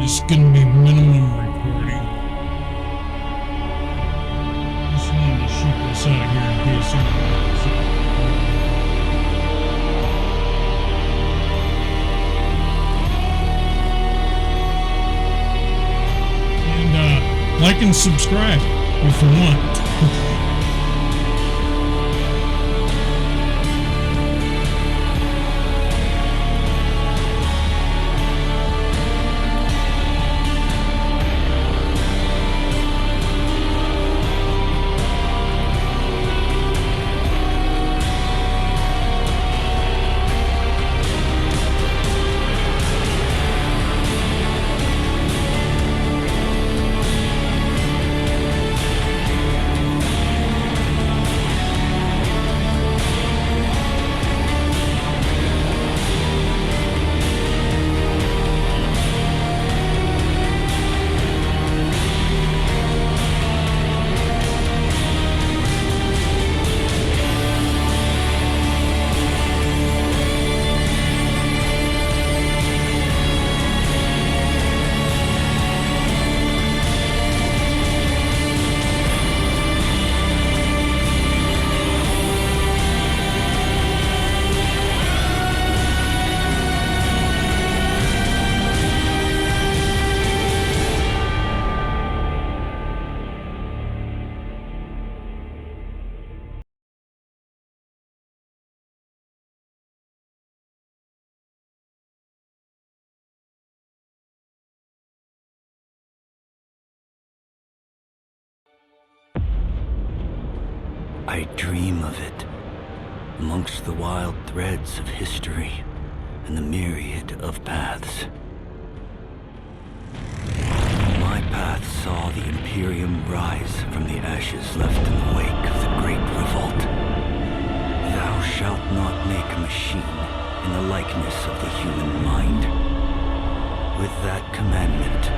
It's gonna be minimum recording. Just wanted to shoot this out here in case and like and subscribe if you want. I dream of it, amongst the wild threads of history and the myriad of paths. My path saw the Imperium rise from the ashes left in the wake of the Great Revolt. Thou shalt not make a machine in the likeness of the human mind. With that commandment,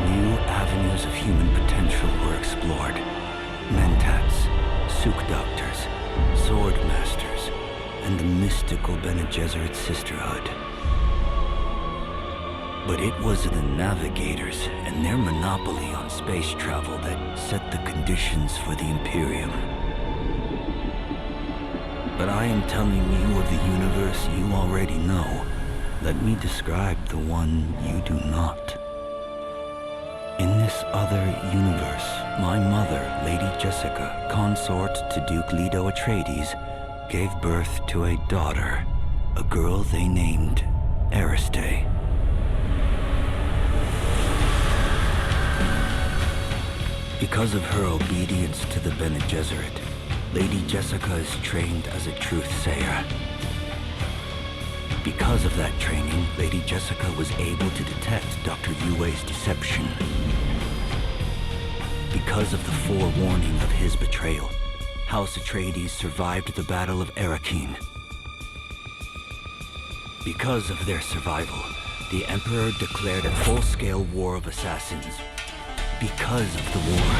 new avenues of human potential were explored. Mentats, Suk Doctors, Sword Masters, and the mystical Bene Gesserit Sisterhood. But it was the Navigators and their monopoly on space travel that set the conditions for the Imperium. But I am telling you of the universe you already know. Let me describe the one you do not. In this other universe, my mother, Lady Jessica, consort to Duke Leto Atreides, gave birth to a daughter, a girl they named Ariste. Because of her obedience to the Bene Gesserit, Lady Jessica is trained as a truth-sayer. Because of that training, Lady Jessica was able to detect Dr. Yue's deception. Because of the forewarning of his betrayal, House Atreides survived the Battle of Arrakeen. Because of their survival, the Emperor declared a full-scale war of assassins. Because of the war,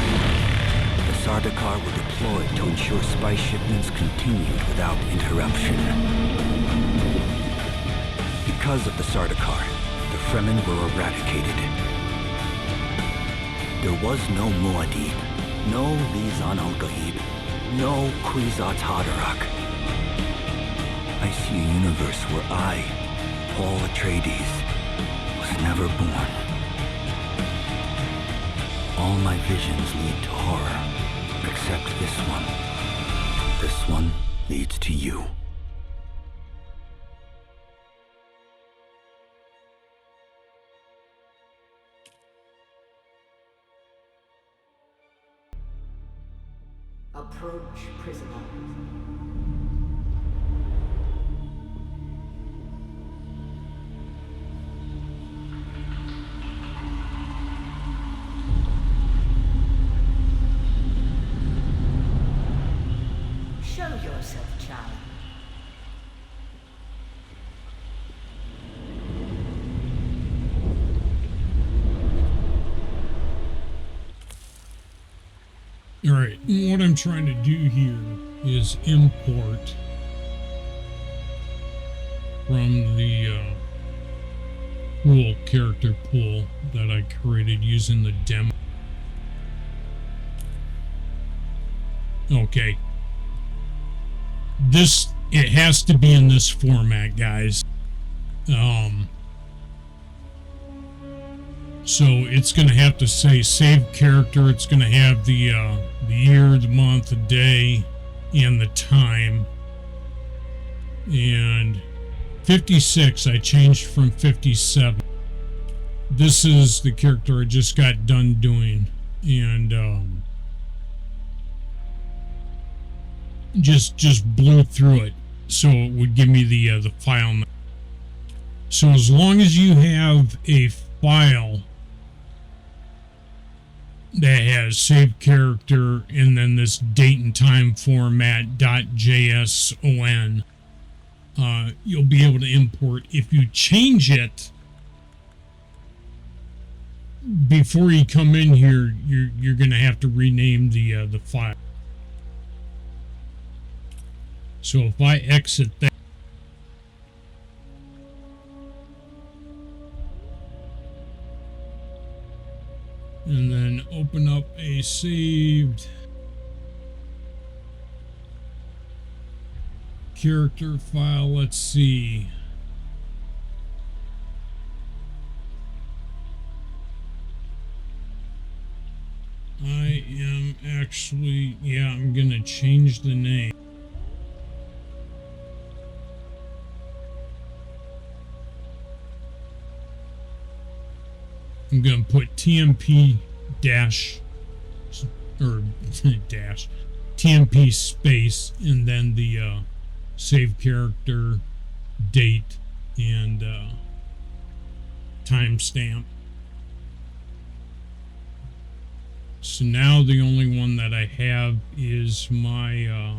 the Sardaukar were deployed to ensure spice shipments continued without interruption. Because of the Sardaukar, the Fremen were eradicated. There was no Muad'Dib, no Lisan al-Gaib, no Kwisatz Haderach. I see a universe where I, Paul Atreides, was never born. All my visions lead to horror, except this one. This one leads to you. Approach, prisoner. Show yourself, child. All right, what I'm trying to do here is import from the pool, character pool that I created using the demo. Okay. It has to be in this format, guys. So it's going to have to say save character. It's going to have the year, the month, the day, and the time. And 56, I changed from 57. This is the character I just got done doing, and just blew through it, so it would give me the file. So as long as you have a file that has saved character and then this date and time format .json, you'll be able to import. If you change it before you come in here, you're going to have to rename the file. So if I exit that, and then open up a saved character file, let's see. I am actually, I'm gonna change the name. I'm going to put TMP dash, or dash, TMP space, and then the save character, date, and timestamp. So now the only one that I have is my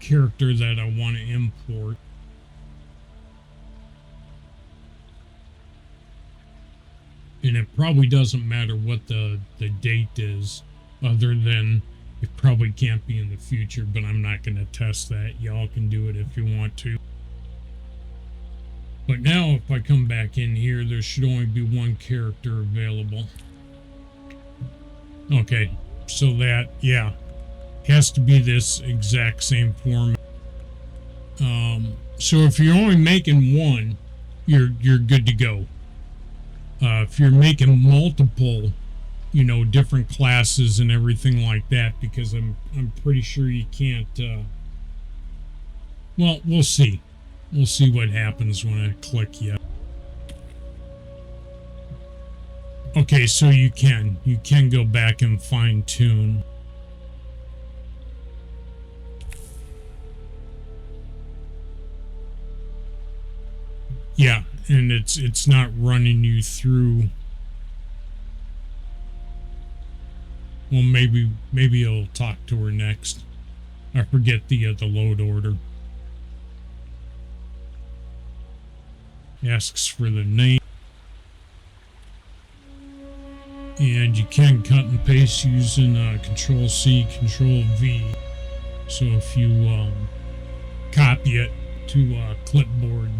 character that I want to import. And it probably doesn't matter what the date is, other than it probably can't be in the future, but I'm not going to test that. Y'all can do it if you want to. But now if I come back in here, there should only be one character available. Okay, so that, has to be this exact same format. So if you're only making one, you're good to go. If you're making multiple, different classes and everything like that, because I'm pretty sure you can't, well, we'll see. We'll see what happens when I click yes. Okay, so you can go back and fine tune. Yeah, and it's not running you through. Well, maybe I'll talk to her next. I forget the load order. Asks for the name. And you can cut and paste using Control C, Control V. So if you copy it to clipboard,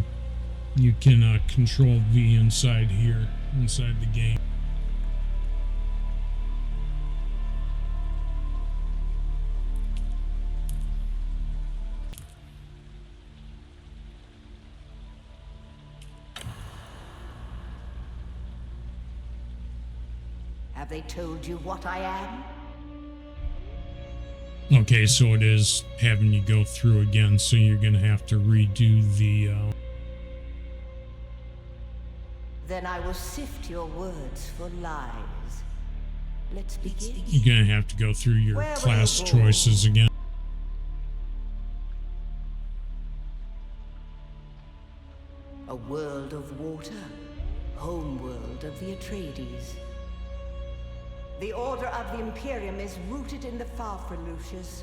you can Control V inside here, inside the game. Have they told you what I am? Okay, so it is having you go through again, so you're going to have to redo the... Then I will sift your words for lies. Let's begin. You're going to have to go through your class choices again. A world of water, home world of the Atreides. The order of the Imperium is rooted in the Farfrelucius.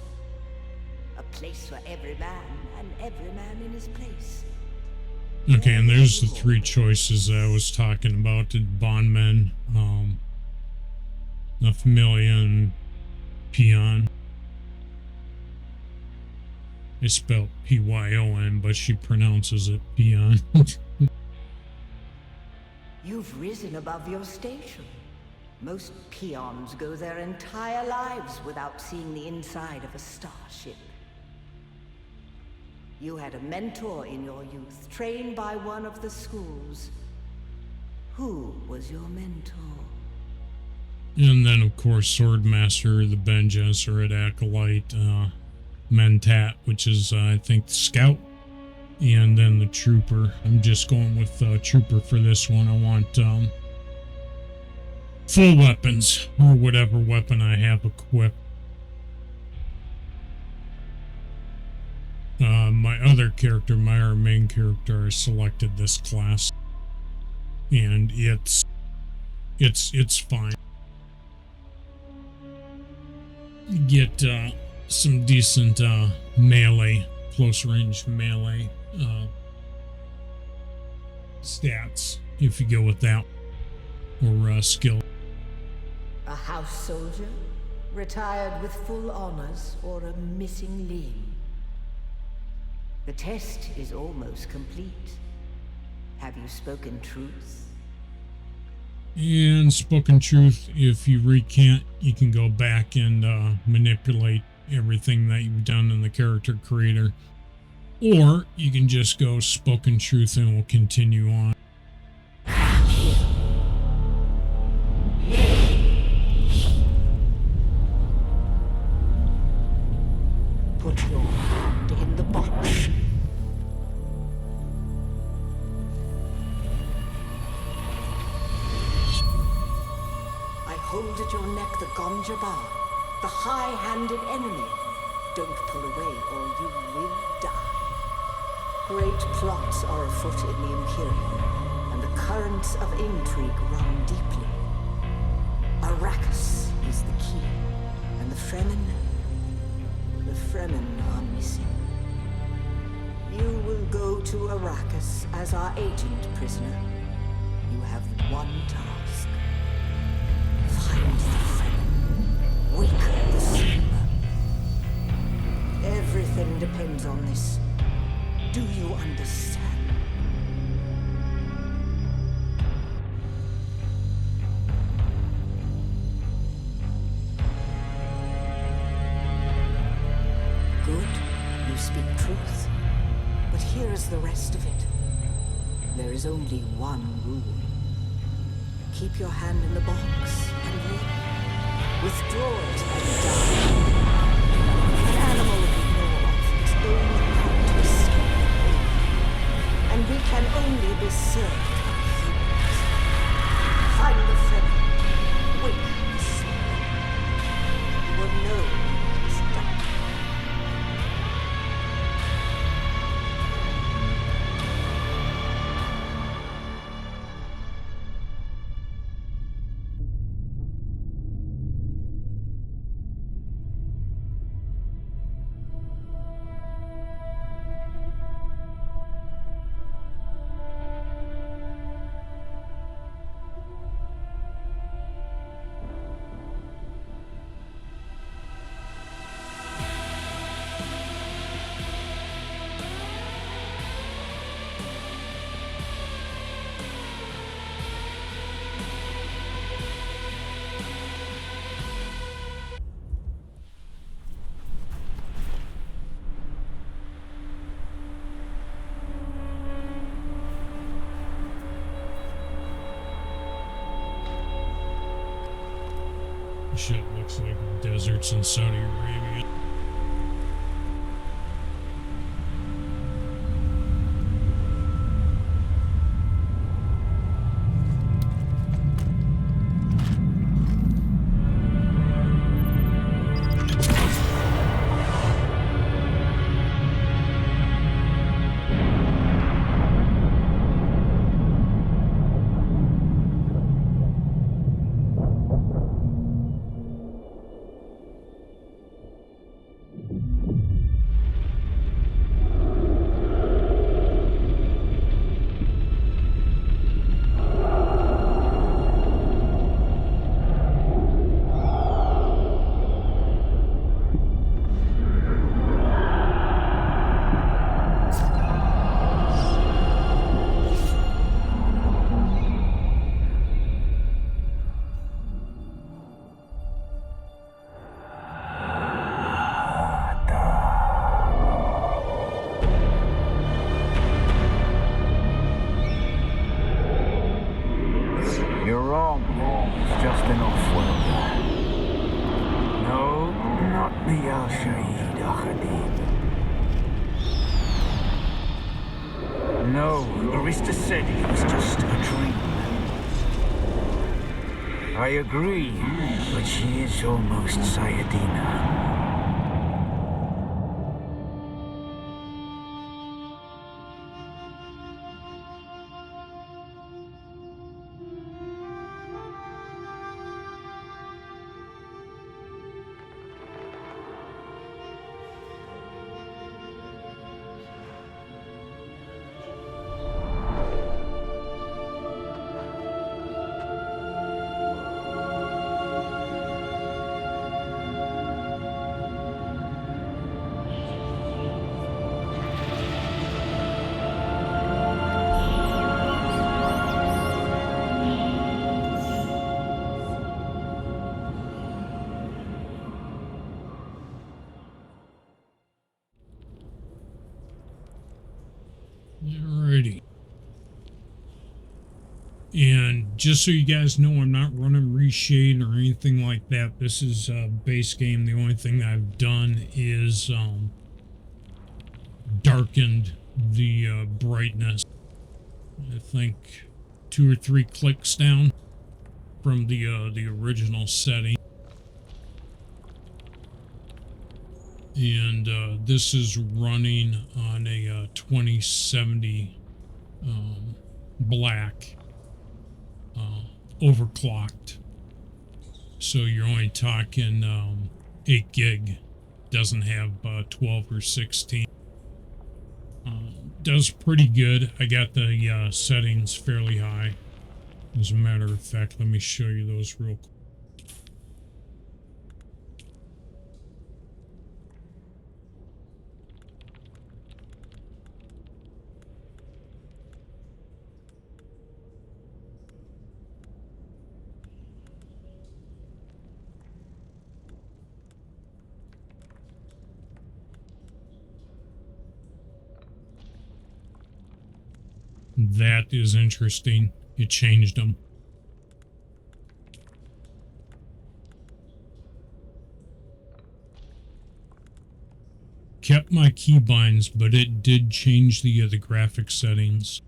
A place for every man, and every man in his place. Okay, and there's the three choices I was talking about. The bondmen, the familia, and peon. It's spelled P-Y-O-N, but she pronounces it peon. You've risen above your station. Most peons go their entire lives without seeing the inside of a starship. You had a mentor in your youth, trained by one of the schools. Who was your mentor? And then, of course, Swordmaster, the Ben Gesserit Acolyte, Mentat, which is, I think, the Scout, and then the Trooper. I'm just going with Trooper for this one. I want full weapons, or whatever weapon I have equipped. My other character, my main character, I selected this class, and it's fine. You get some decent melee, close range melee stats if you go with that, or skill. A house soldier? Retired with full honors, or a missing limb? The test is almost complete. Have you spoken truth? And spoken truth, if you recant, you can go back and manipulate everything that you've done in the character creator. Or you can just go spoken truth and we'll continue on. Put your hand in the box. I hold at your neck the Gonja Bar, the high-handed enemy. Don't pull away or you will die. Great plots are afoot in the Imperium, and the currents of intrigue run deeply. Arrakis is the key, and the Fremen are missing. You will go to Arrakis as our agent, prisoner. You have one task. Find the Fremen. Wake the sleeper. Everything depends on this. Do you understand? Good, you speak truth. But here is the rest of it. There is only one rule. Keep your hand in the box and live. Withdraw it and die. An animal of its own power to escape pain. And we can only be served by humans. Find the Fremen. Wake the sleeper. You will know when it is done. Shit looks like deserts in Saudi Arabia. No, Arista said it was just a dream. I agree, but she is almost Sayadina. Alrighty. And just so you guys know, I'm not running reshade or anything like that. This is a base game. The only thing I've done is darkened the brightness. I think 2 or 3 clicks down from the original setting. And this is running on a 2070 black, overclocked. So you're only talking 8 gig. Doesn't have 12 or 16. Does pretty good. I got the settings fairly high. As a matter of fact, let me show you those real quick. That is interesting. It changed them. Kept my keybinds, but it did change the graphic settings.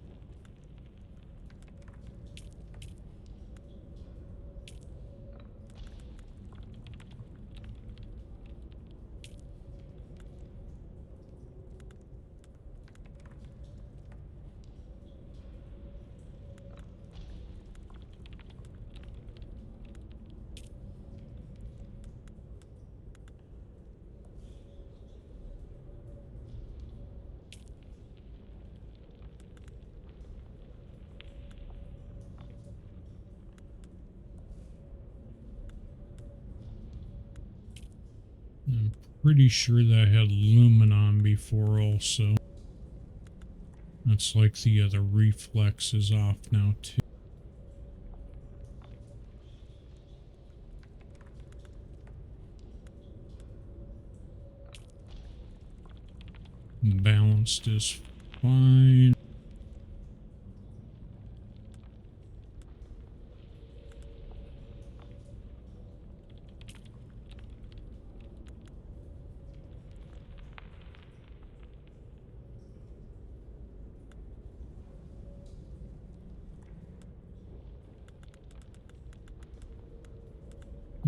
I'm pretty sure that I had lumen on before also. That's like the reflex is off now too. Balanced is fine.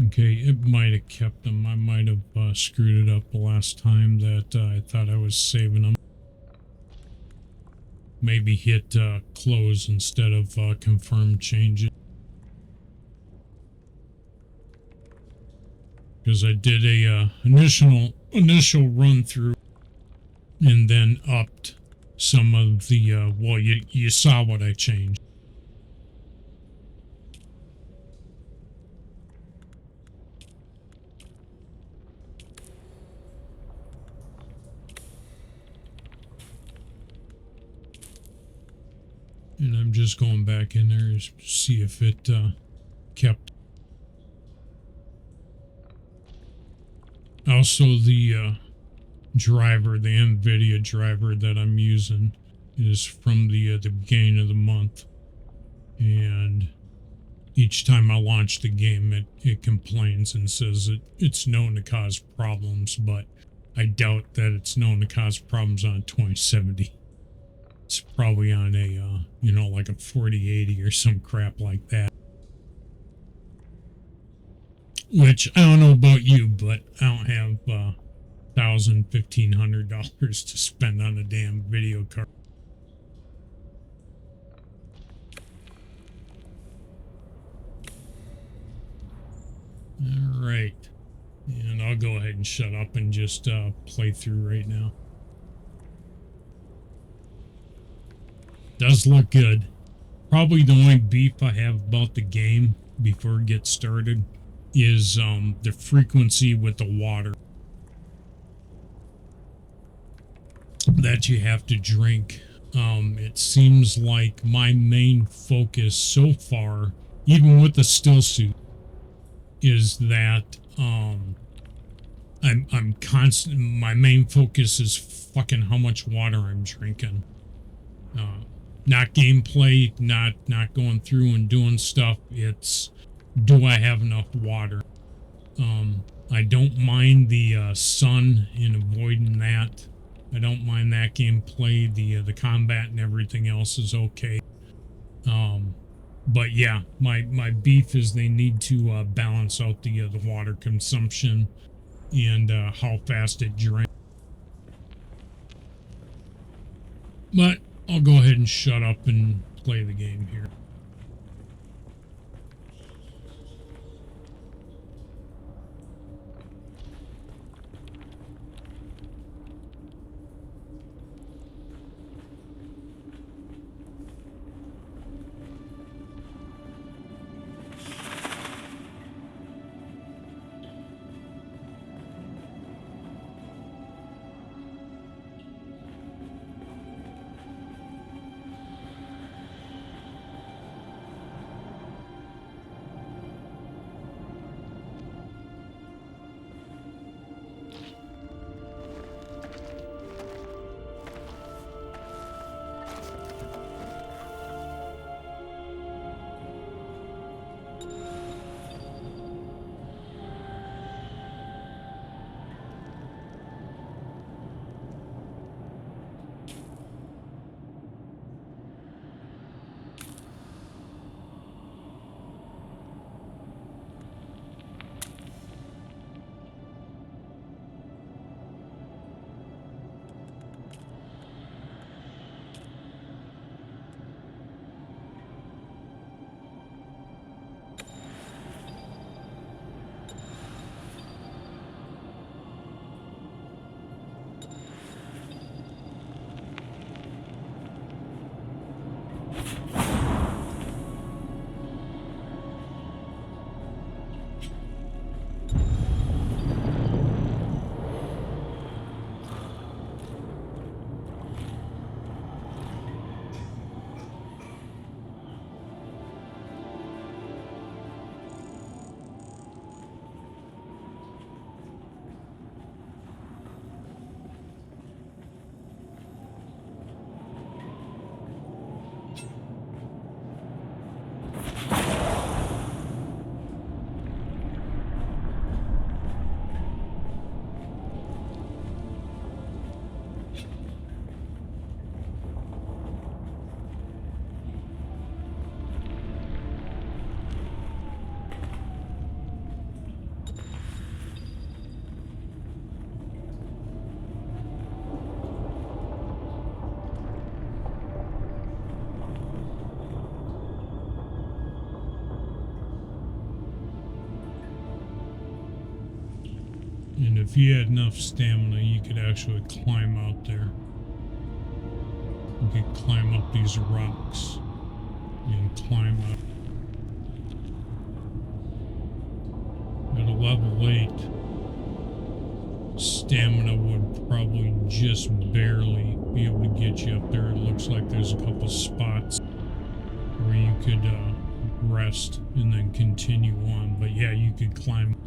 Okay, it might have kept them. I might have screwed it up the last time that I thought I was saving them. Maybe hit close instead of confirm changes. Because I did a initial run through and then upped some of the well, you saw what I changed. And I'm just going back in there to see if it kept. Also, the driver, the NVIDIA driver that I'm using, is from the beginning of the month. And each time I launch the game, it complains and says it's known to cause problems, but I doubt that it's known to cause problems on 2070. It's probably on a, you know, like a 4080 or some crap like that. Which, I don't know about you, but I don't have $1,500 to spend on a damn video card. All right. And I'll go ahead and shut up and just play through right now. Does look good. Probably the only beef I have about the game before it gets started is the frequency with the water that you have to drink. It seems like my main focus so far, even with the still suit, is that I'm constant. My main focus is fucking how much water I'm drinking. Not gameplay, not going through and doing stuff. It's, do I have enough water? I don't mind the sun and avoiding that. I don't mind that gameplay. The combat and everything else is okay. But yeah, my beef is they need to balance out the water consumption and how fast it drinks. But I'll go ahead and shut up and play the game here. And if you had enough stamina, you could actually climb out there. You could climb up these rocks and climb up. At a level 8, stamina would probably just barely be able to get you up there. It looks like there's a couple spots where you could rest and then continue on. But yeah, you could climb.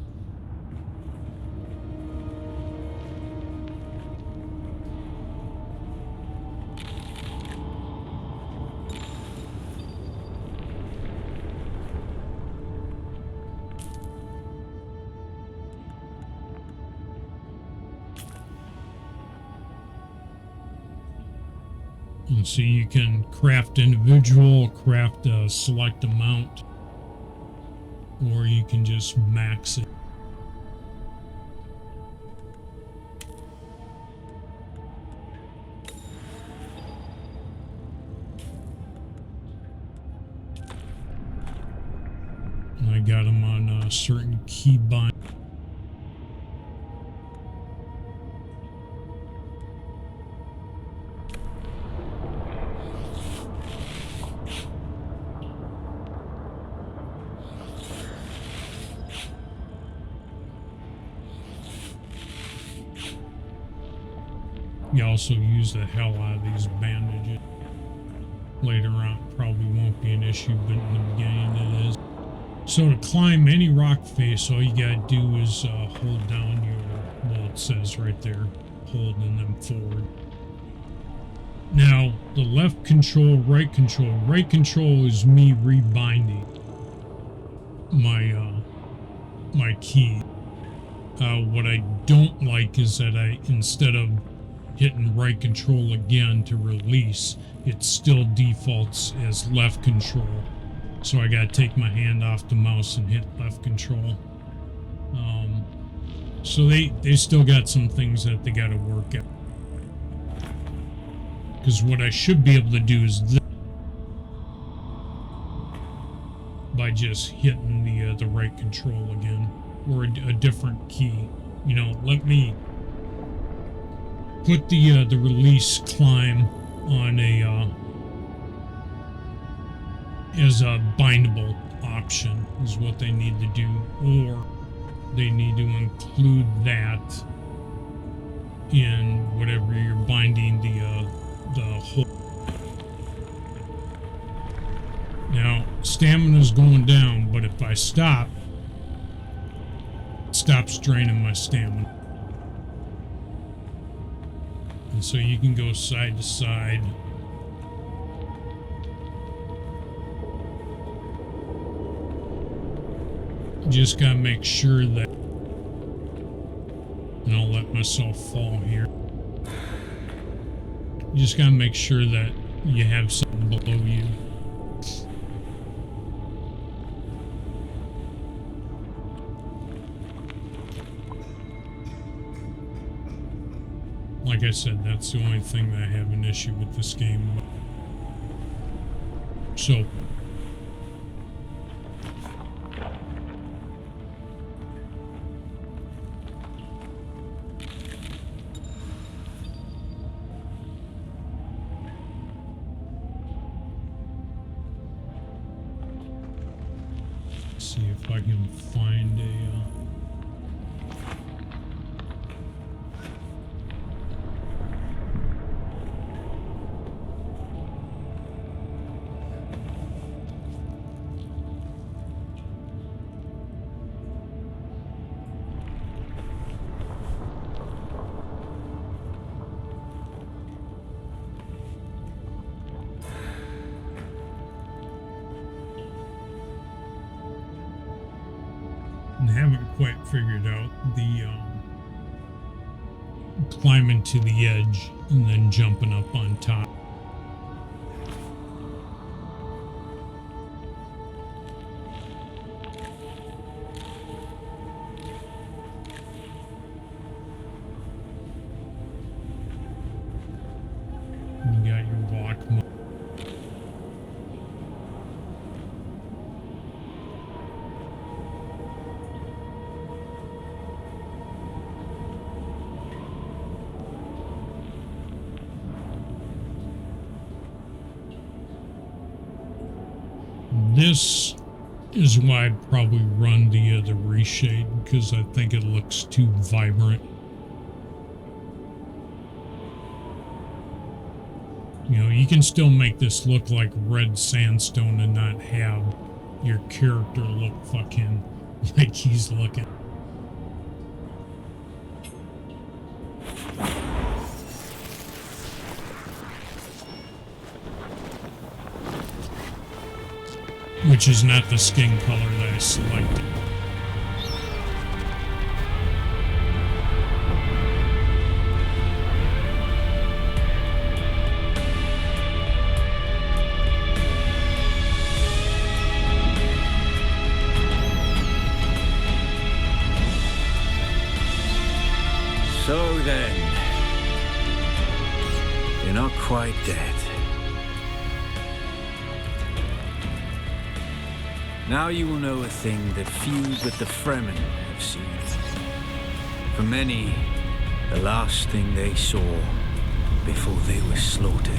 And so you can craft individual, craft a select amount, or you can just max it. And I got them on a certain keybind. You also use the hell out of these bandages. Later on, probably won't be an issue, but in the beginning it is. So to climb any rock face, all you gotta do is hold down your, well, it says right there, hold and then forward. Now, the left control, right control. Right control is me rebinding my key. What I don't like is that instead of hitting right control again to release, it still defaults as left control. So I gotta take my hand off the mouse and hit left control. So they still got some things that they gotta work at. Because what I should be able to do is this, by just hitting the right control again, or a different key. You know, let me put the release climb on as a bindable option is what they need to do, or they need to include that in whatever you're binding the whole. Now stamina's going down, but if I stop, it stops draining my stamina. And so you can go side to side. Just gotta make sure that, and I'll let myself fall here. You just gotta make sure that you have something below you. Like I said, that's the only thing that I have an issue with this game. So, see if I can find a and haven't quite figured out the climbing to the edge and then jumping up on top. You got your walk mode. This is why I probably run the reshade, because I think it looks too vibrant. You know, you can still make this look like red sandstone and not have your character look fucking like he's looking. Which is not the skin color that I selected. dead. Now you will know a thing that few but the Fremen have seen. For many, the last thing they saw before they were slaughtered.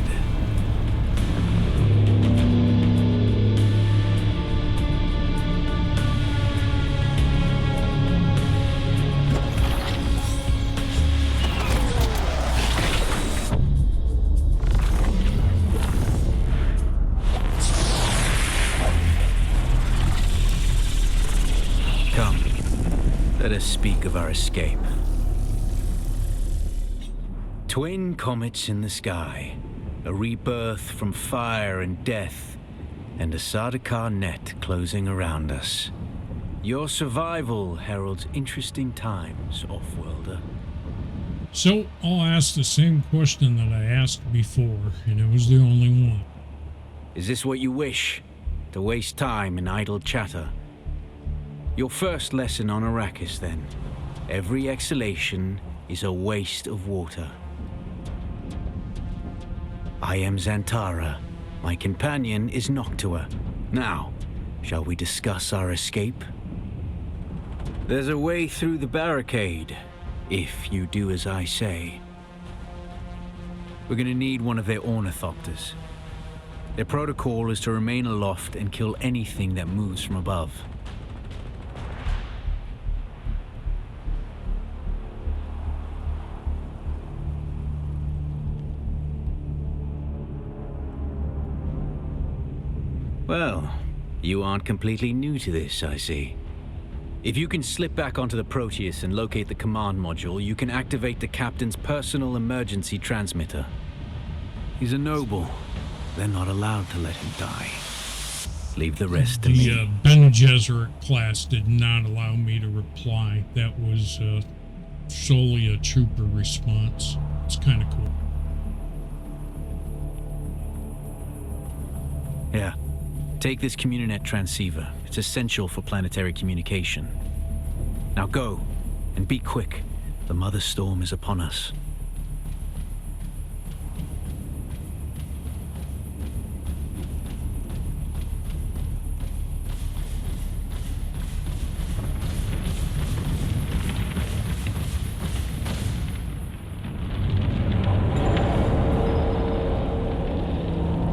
Come, let us speak of our escape. Twin comets in the sky, a rebirth from fire and death, and a Sardaukar net closing around us. Your survival heralds interesting times, Offworlder. So I'll ask the same question that I asked before, and it was the only one. Is this what you wish? To waste time in idle chatter? Your first lesson on Arrakis, then. Every exhalation is a waste of water. I am Xantara. My companion is Noctua. Now, shall we discuss our escape? There's a way through the barricade, if you do as I say. We're gonna need one of their ornithopters. Their protocol is to remain aloft and kill anything that moves from above. Well, you aren't completely new to this, I see. If you can slip back onto the Proteus and locate the command module, you can activate the captain's personal emergency transmitter. He's a noble. They're not allowed to let him die. Leave the rest to me. The Ben Gesserit class did not allow me to reply. That was solely a trooper response. It's kind of cool. Yeah. Take this Communinet transceiver. It's essential for planetary communication. Now go, and be quick. The Mother Storm is upon us.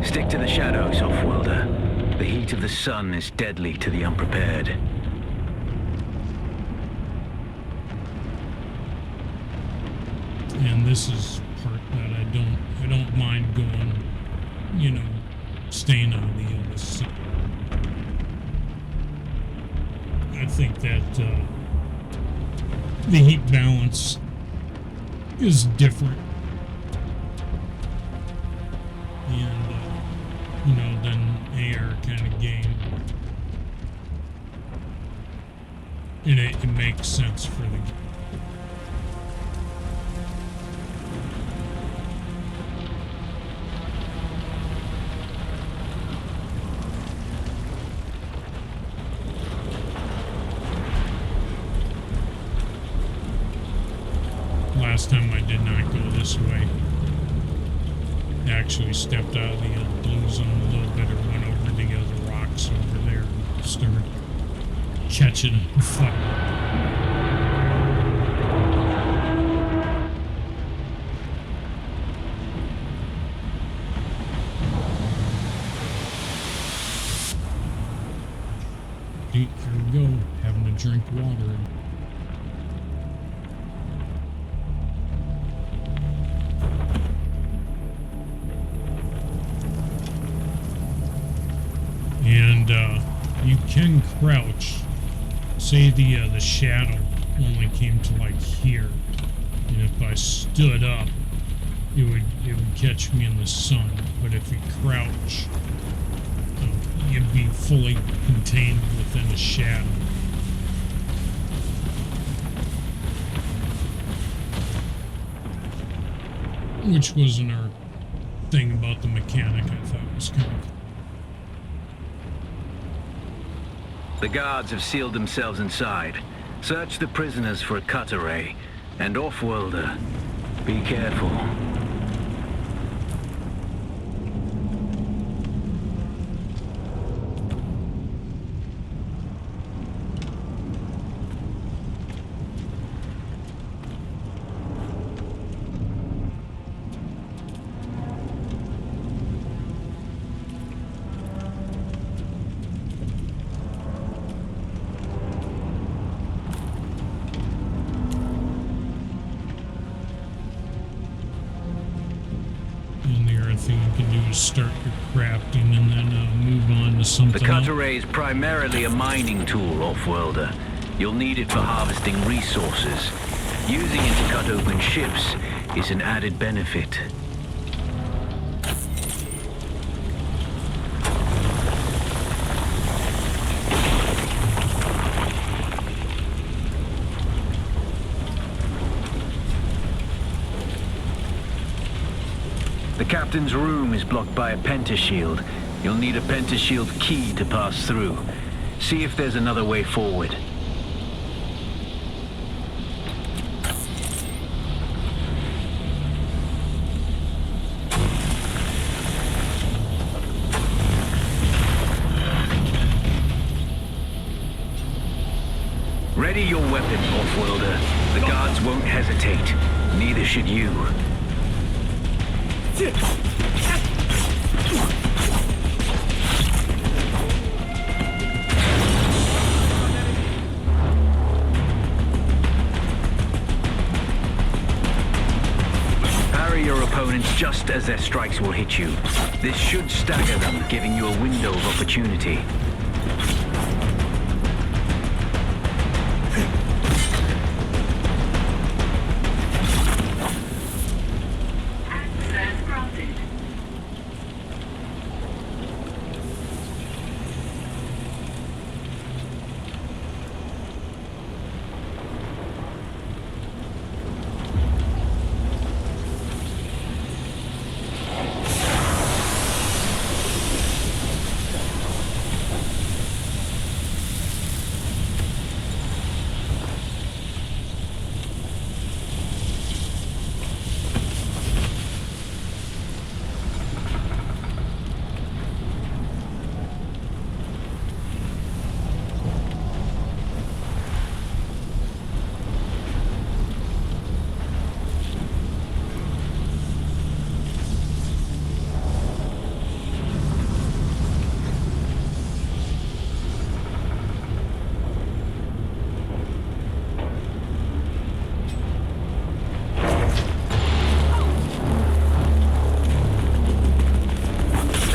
Stick to the shadows, Offworlder. The heat of the sun is deadly to the unprepared. And this is part that I don't mind going, staying on the other side. I think that the heat balance is different. And, than AR kind of game. And it makes sense for the game. Last time I did not go this way. I actually stepped out of the blue zone a little bit and went over the other rocks over there and started catching fire. Here we go, having to drink water. And you can crouch. Say the shadow only came to like here, and if I stood up, it would catch me in the sun. But if you crouch, you'd be fully contained within a shadow. Which was another thing about the mechanic I thought was kind of cool. The guards have sealed themselves inside. Search the prisoners for a cut array. And Offworlder, be careful. thing you can do is start your crafting and then move on to The something cut else. array is primarily a mining tool, off-worlder. You'll need it for harvesting resources. Using it to cut open ships is an added benefit. The captain's room is blocked by a pentashield. You'll need a pentashield key to pass through. See if there's another way forward. Ready your weapon, off-worlder. The guards won't hesitate. Neither should you. Parry your opponents just as their strikes will hit you. This should stagger them, giving you a window of opportunity.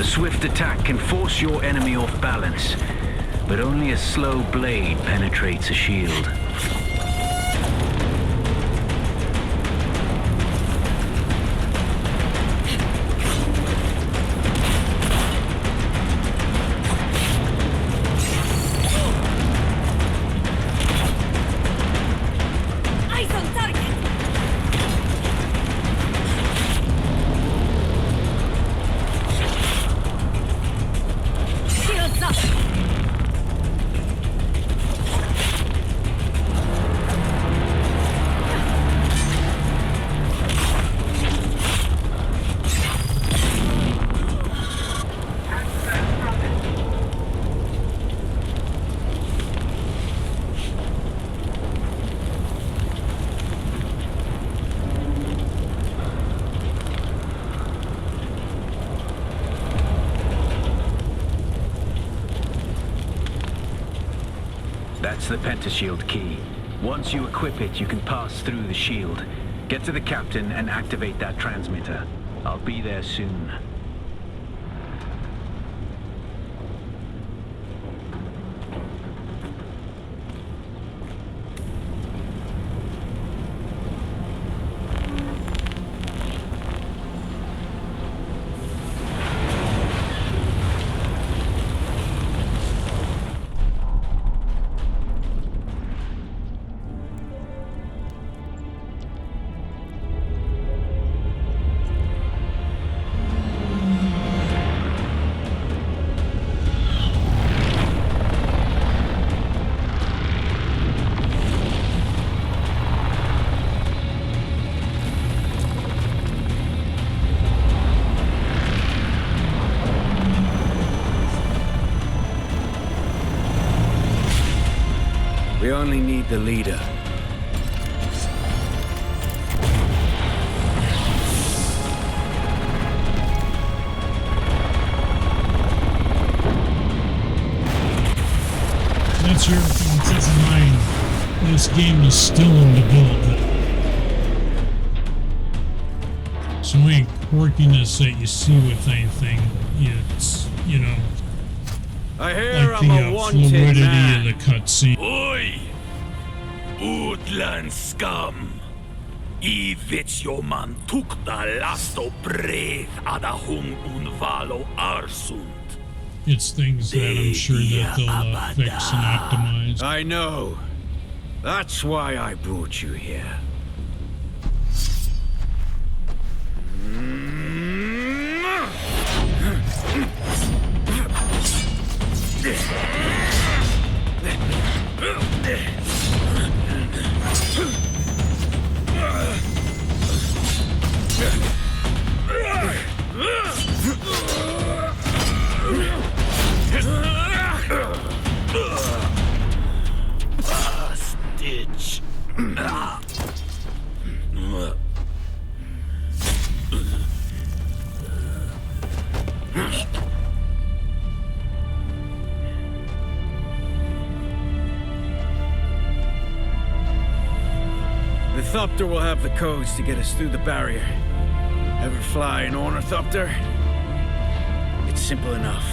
Swift attack can force your enemy off balance, but only a slow blade penetrates a shield. That's the pentashield key. Once you equip it, you can pass through the shield. Get to the captain and activate that transmitter. I'll be there soon. We only need the leader. That's everything. Keep in mind, this game is still in development. So we quirkiness that you see with anything. It's, you know, I hear like I'm the a wanted fluidity man. of the cutscene. Oi! Utland scum! I vits jo man tukta lasto breath ada hung unvalo arsund. It's things that I'm sure that they'll fix and optimize. I know. That's why I brought you here. Stitch. The Thopter will have the codes to get us through the barrier. Ever fly an Ornithopter? It's simple enough.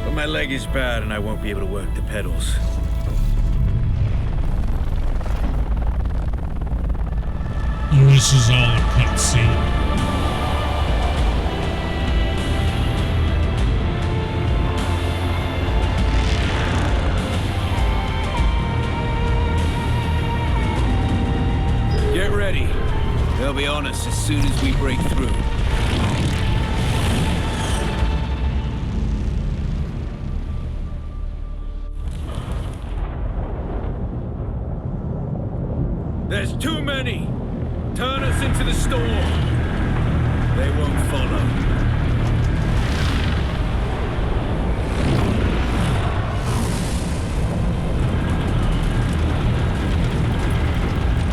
But my leg is bad and I won't be able to work the pedals. And this is all a cutscene. Get ready. They'll be on us as soon as we break through. There's too many! Turn us into the storm! They won't follow.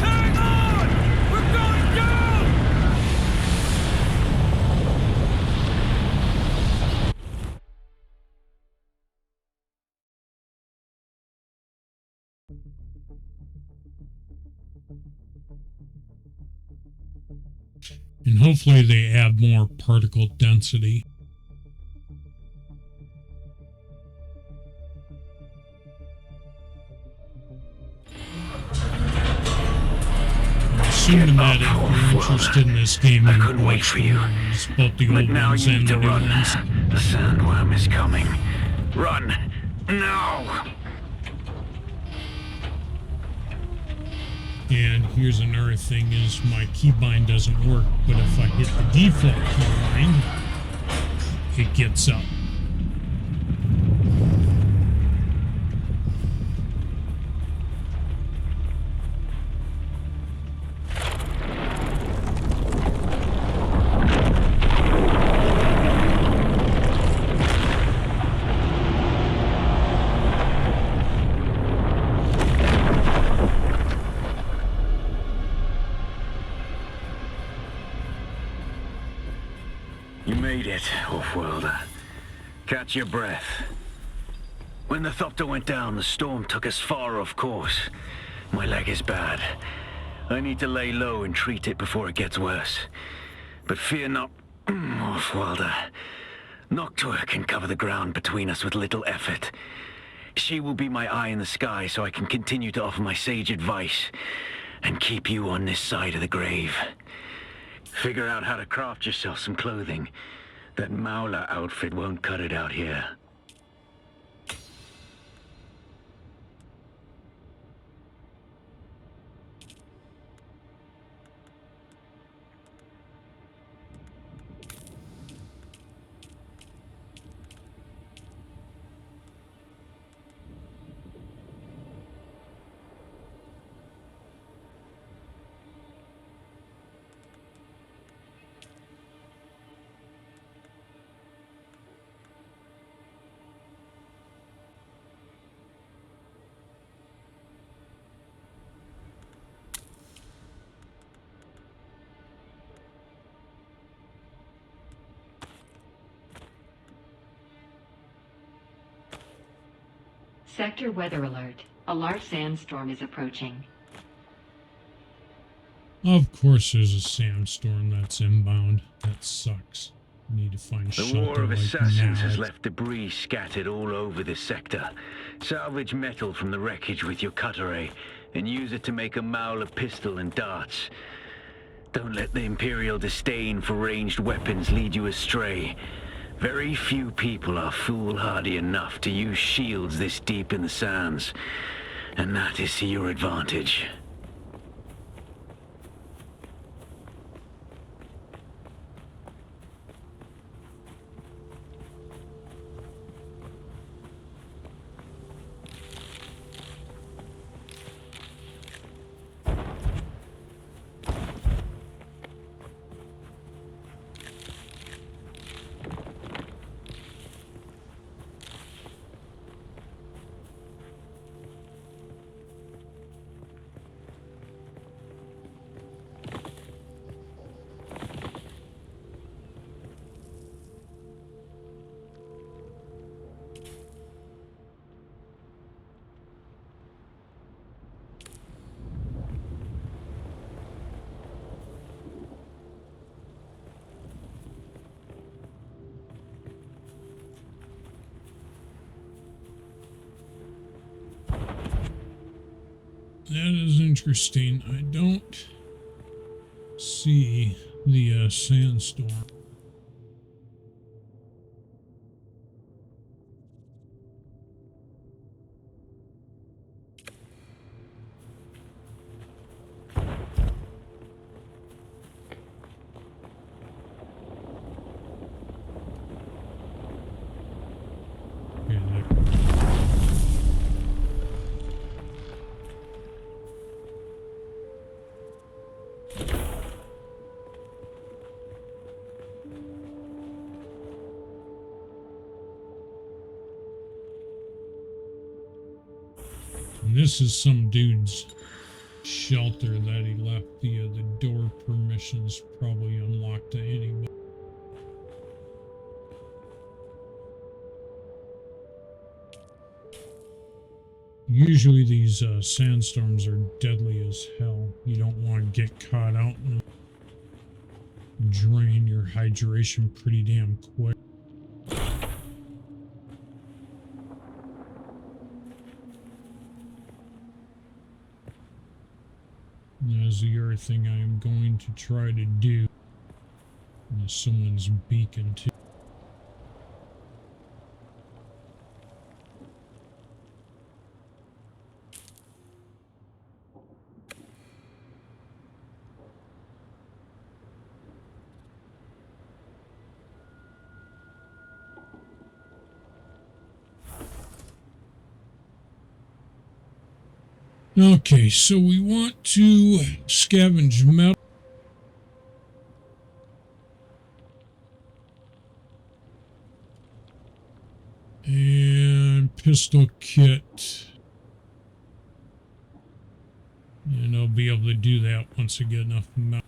Hang on! We're going down! And hopefully they add more particle density. I'm assuming that if you're interested in this game, I you couldn't wait for you. both the But old now ones you and need the to new run. ones. The sandworm is coming. Run! Now! And here's another thing is my keybind doesn't work, but if I hit the default keybind, it gets up. You made it, Offworlder. Catch your breath. When the Thopter went down, the storm took us far off course. My leg is bad. I need to lay low and treat it before it gets worse. But fear not, Offworlder. Noctua can cover the ground between us with little effort. She will be my eye in the sky so I can continue to offer my sage advice and keep you on this side of the grave. Figure out how to craft yourself some clothing. That Mauler outfit won't cut it out here. Sector weather alert. A large sandstorm is approaching. Of course, there's a sandstorm that's inbound. That sucks. Need to find The shelter War of like Assassins now. has left debris scattered all over this sector. Salvage metal from the wreckage with your cutter ray, and use it to make a Mauler pistol and darts. Don't let the Imperial disdain for ranged weapons lead you astray. Very few people are foolhardy enough to use shields this deep in the sands, and that is to your advantage. That is interesting. I don't see the sandstorm. Okay, and this is some dude's shelter that he left. The door permissions probably unlocked to anybody. Usually these sandstorms are deadly as hell. You don't want to get caught out and drain your hydration pretty damn quick. That's the other thing I am going to try to do. Someone's beacon too. Okay, so we want to scavenge metal. And pistol kit. And I'll be able to do that once I get enough metal.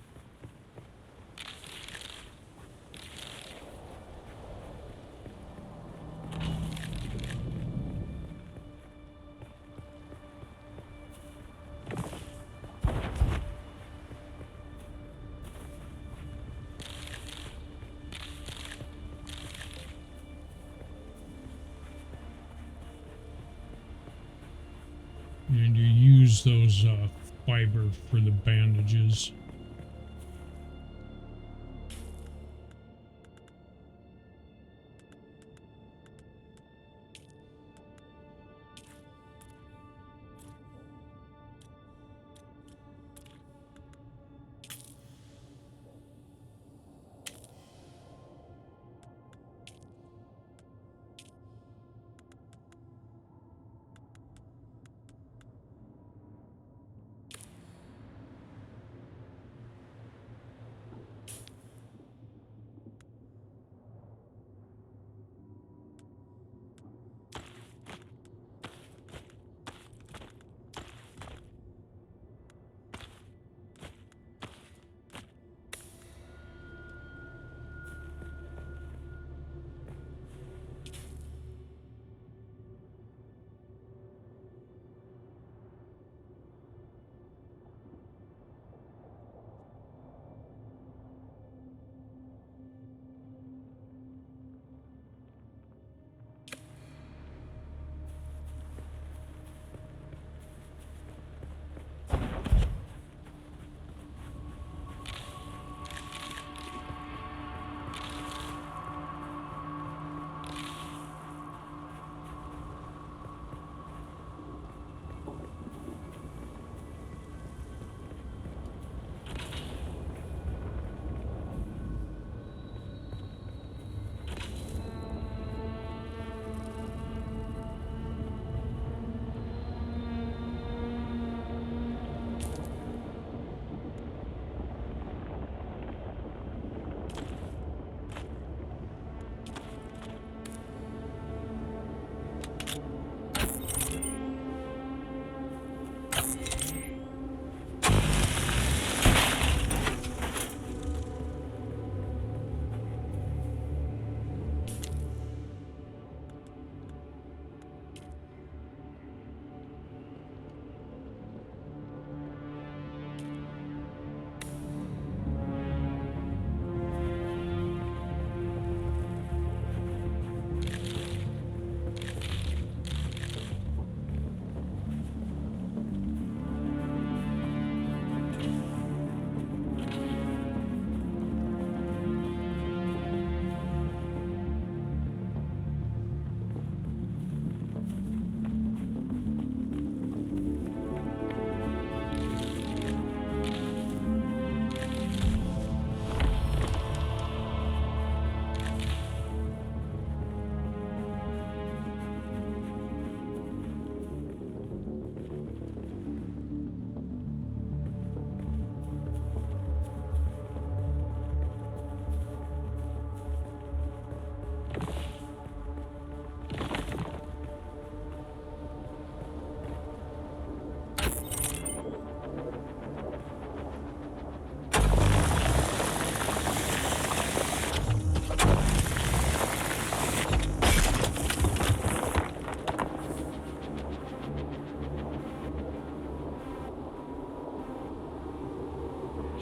And you use those fiber for the bandages.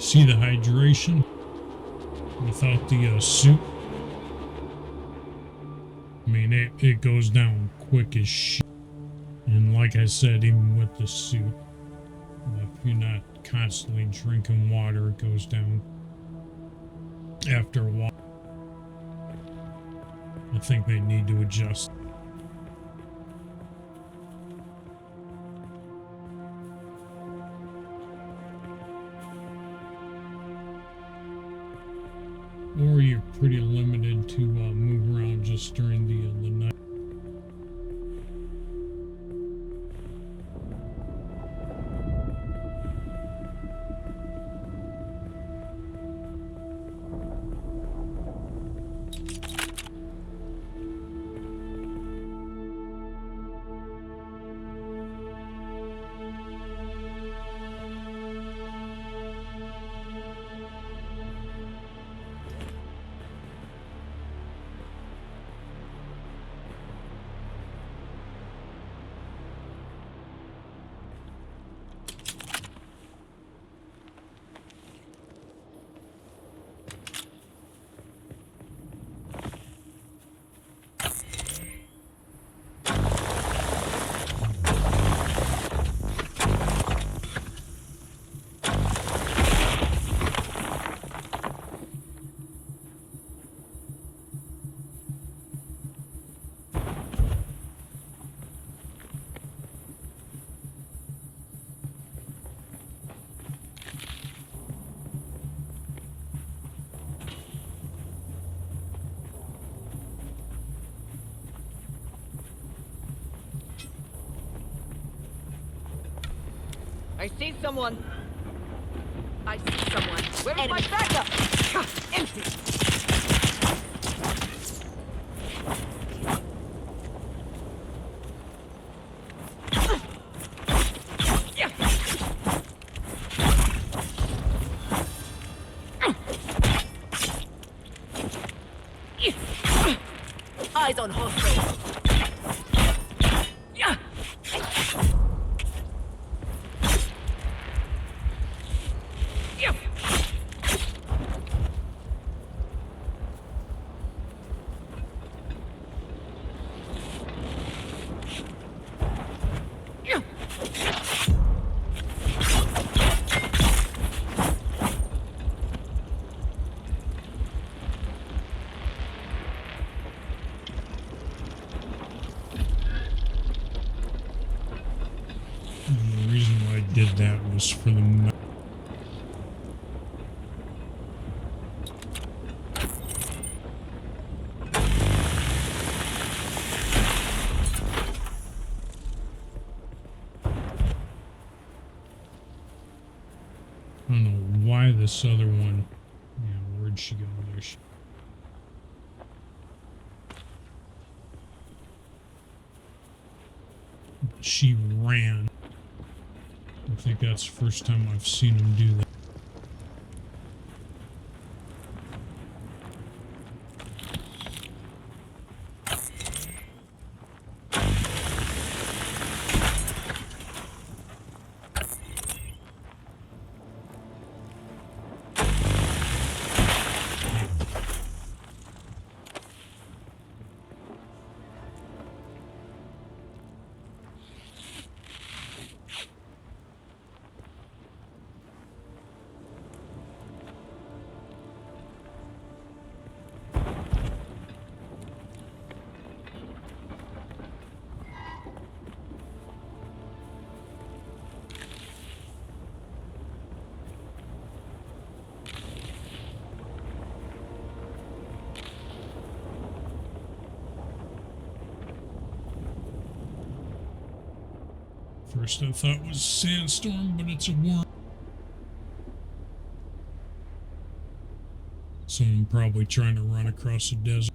See the hydration without the suit? I mean, it goes down quick as shit. And like I said, even with the suit, if you're not constantly drinking water, it goes down after a while. I think they need to adjust. Or you're pretty limited to move around just during the night. I see someone. I see someone. Where's my backup? Empty. Eyes on hostile. Did that was for the I don't know why this other one. Yeah, where'd she go? There she ran. I think that's the first time I've seen him do that. First I thought it was a sandstorm, but it's a worm. Someone probably trying to run across the desert.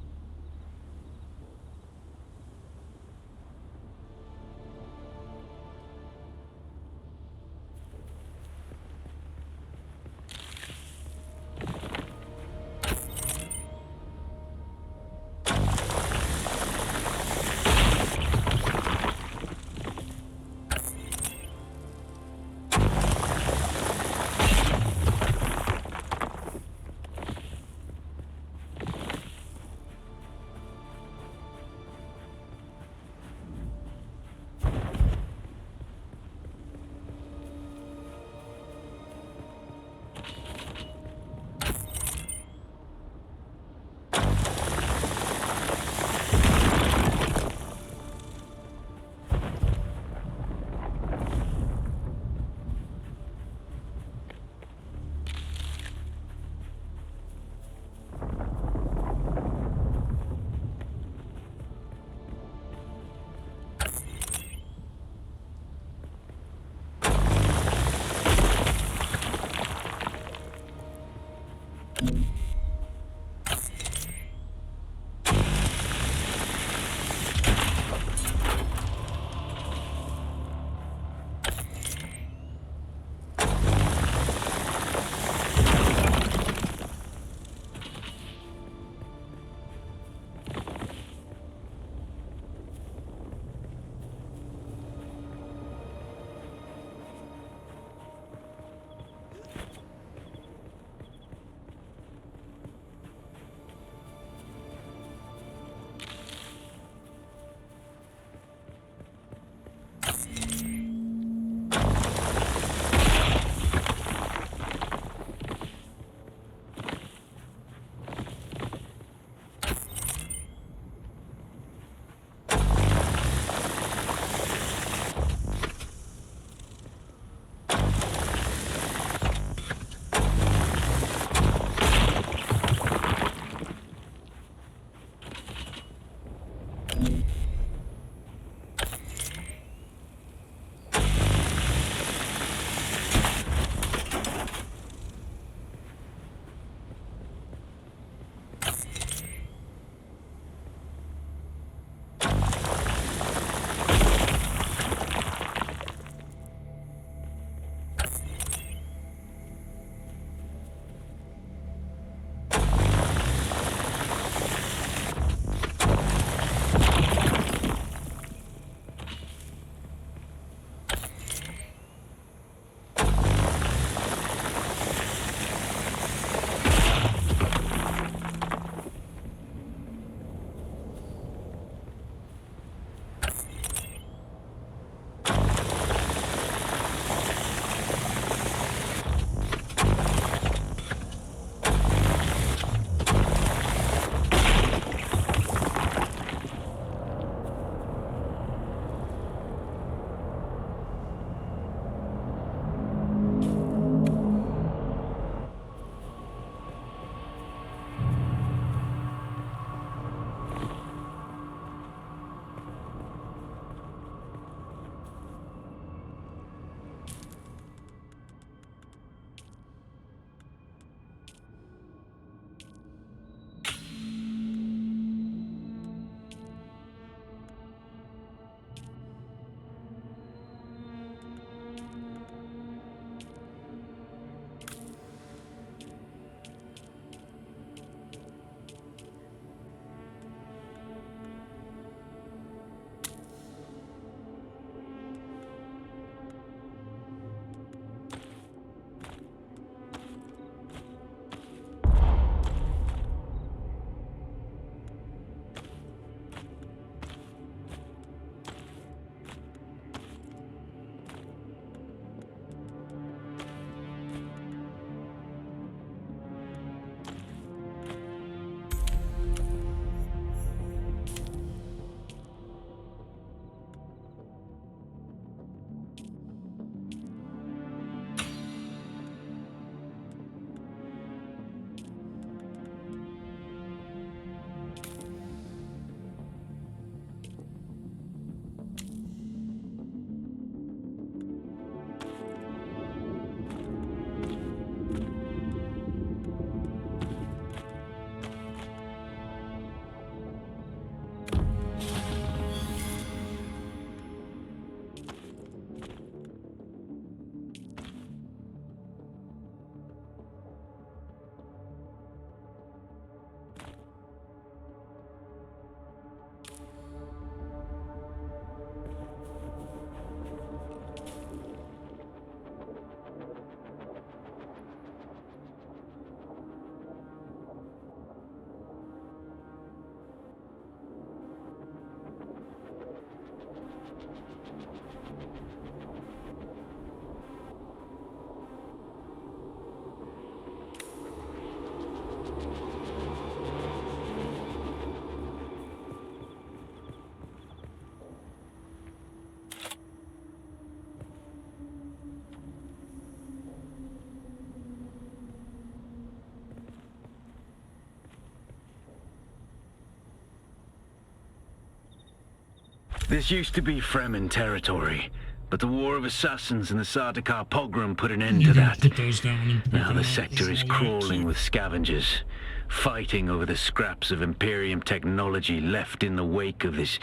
This used to be Fremen territory, but the War of Assassins and the Sardaukar pogrom put an end You to can that. put those down and pick Now them the up sector with is all that, crawling too. with scavengers, fighting over the scraps of Imperium technology left in the wake of this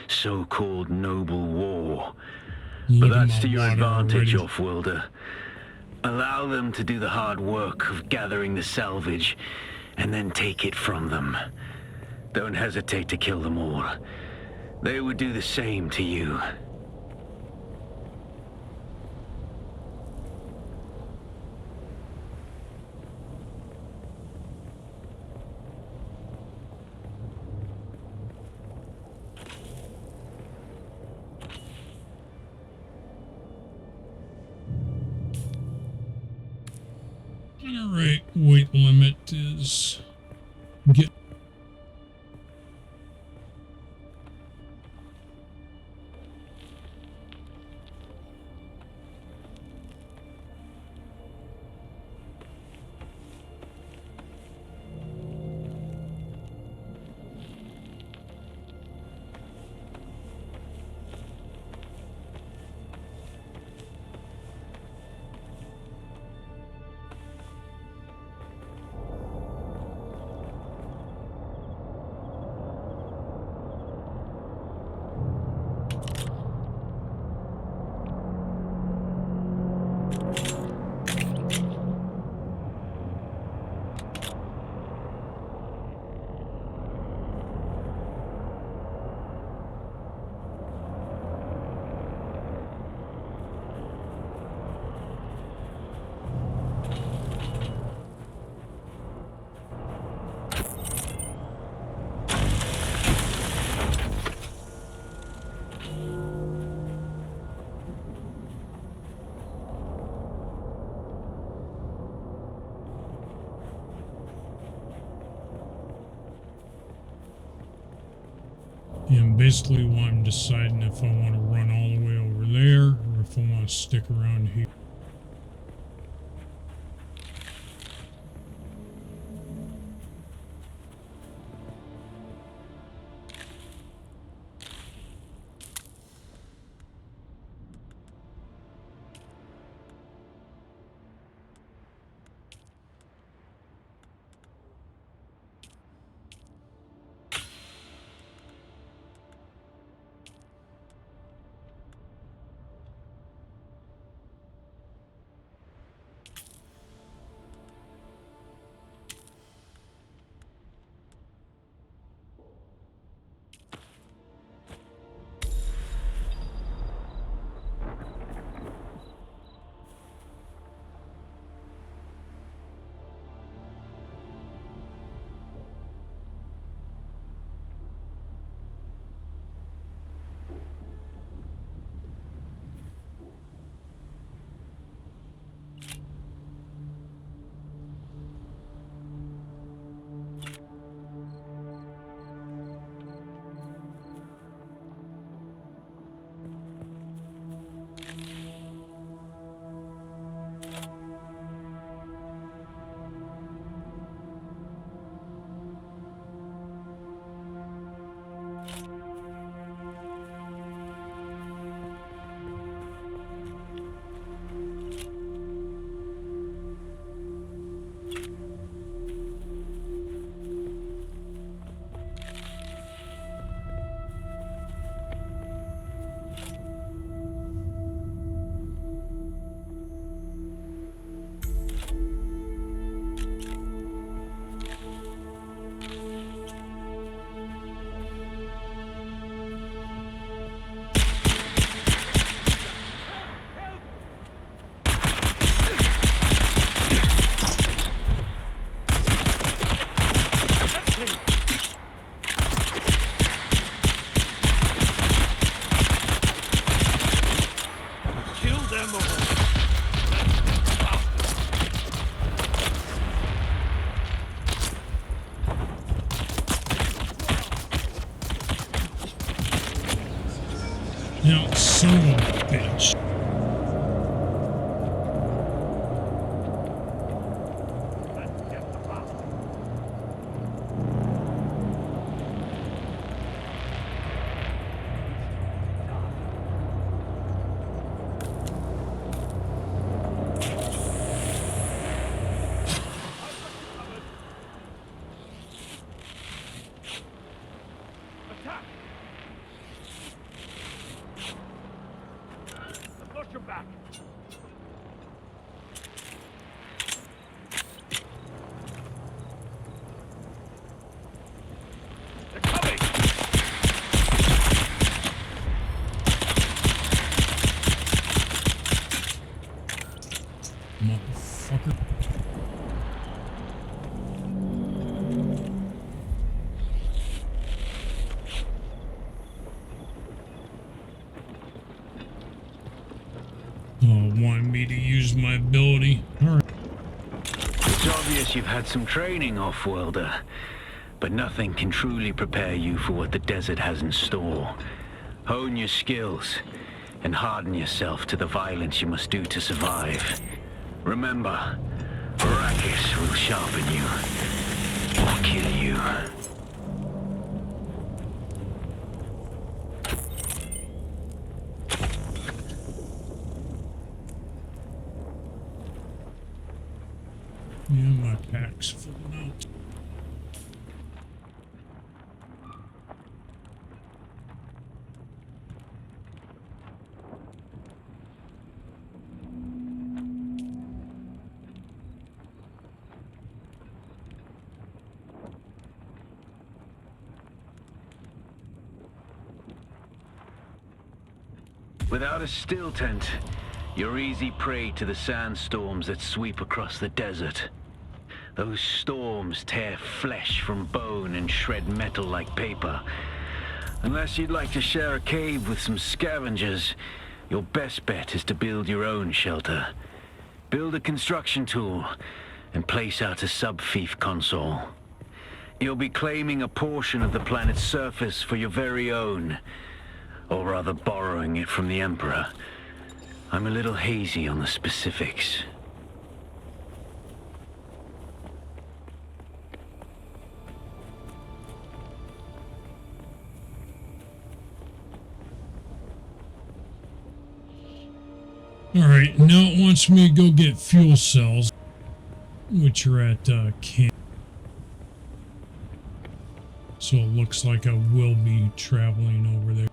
so-called noble war. But Look at that's my to your water advantage, already. Offworlder. Allow them to do the hard work of gathering the salvage, and then take it from them. Don't hesitate to kill them all. They would do the same to you. Alright, weight limit is... Get... And basically what I'm deciding if I want to run all the way over there or if I want to stick around here. Now, son of a bitch. I've got your back. They're coming! Motherfucker. Want me to use my ability? Alright. It's obvious you've had some training, off-worlder, but nothing can truly prepare you for what the desert has in store. Hone your skills and harden yourself to the violence you must do to survive. Remember, Arrakis will sharpen you or kill you. Yeah, my pack's full now. Without a still tent, you're easy prey to the sandstorms that sweep across the desert. Those storms tear flesh from bone and shred metal like paper. Unless you'd like to share a cave with some scavengers, your best bet is to build your own shelter. Build a construction tool and place out a sub-fief console. You'll be claiming a portion of the planet's surface for your very own, or rather borrowing it from the Emperor. I'm a little hazy on the specifics. Alright, now it wants me to go get fuel cells, which are at camp. So it looks like I will be traveling over there.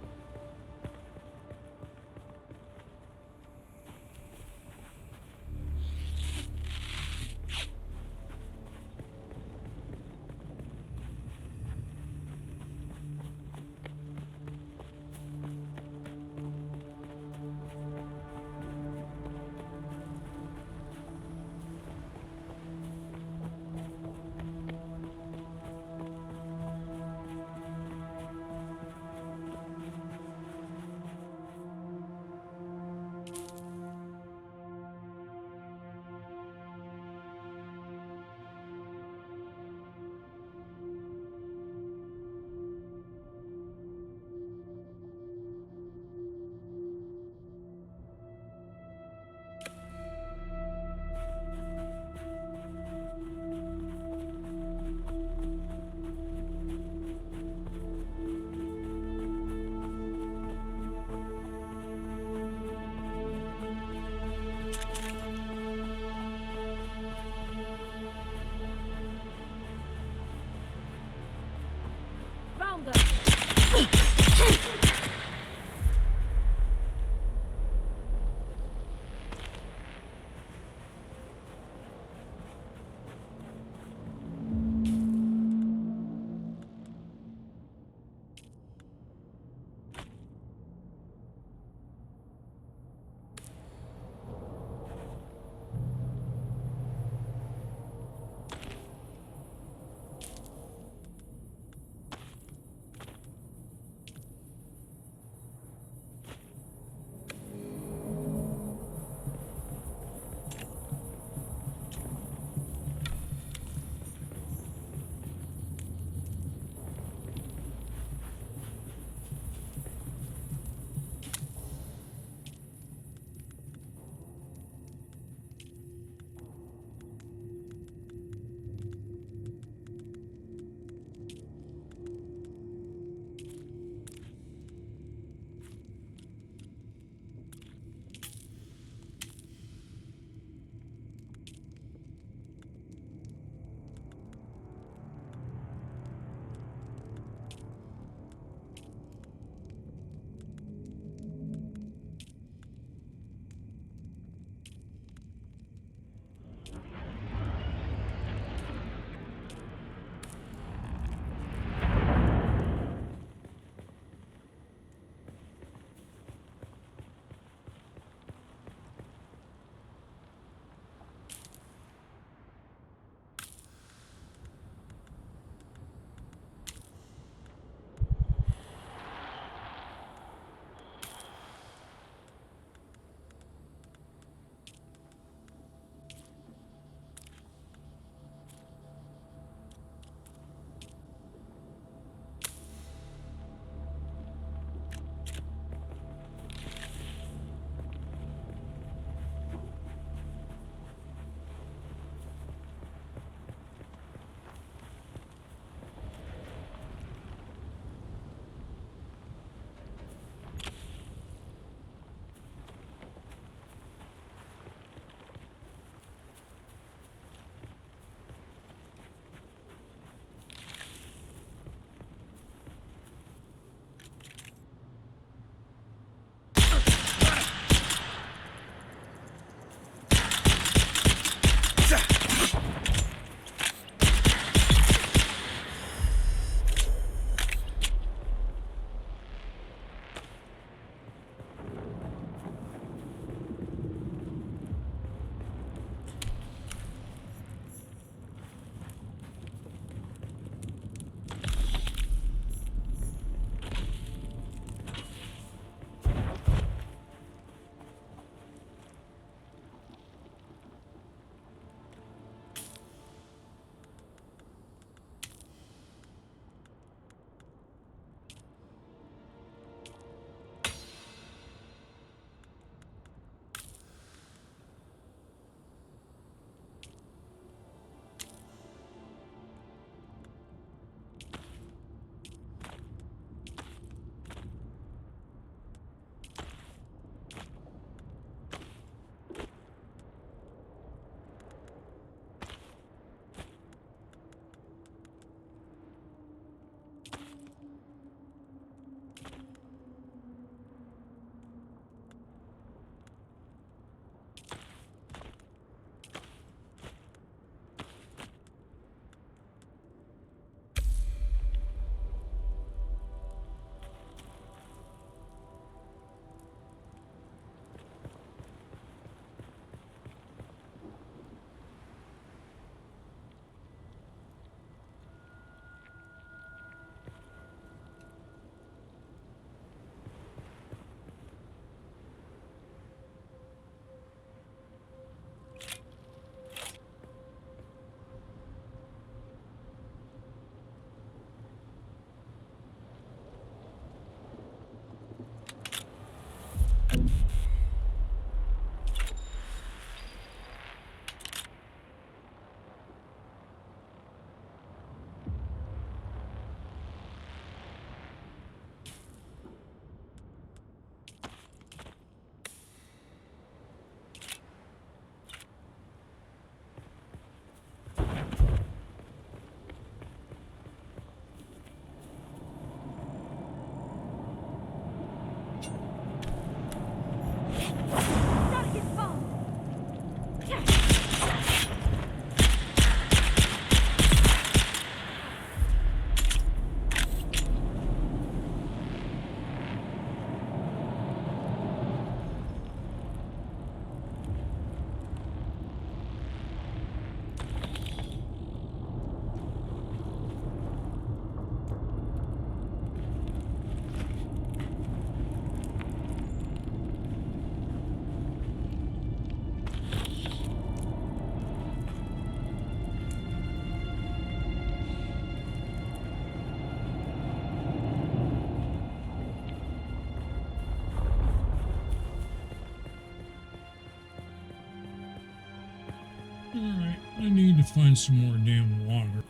Alright, I need to find some more damn water.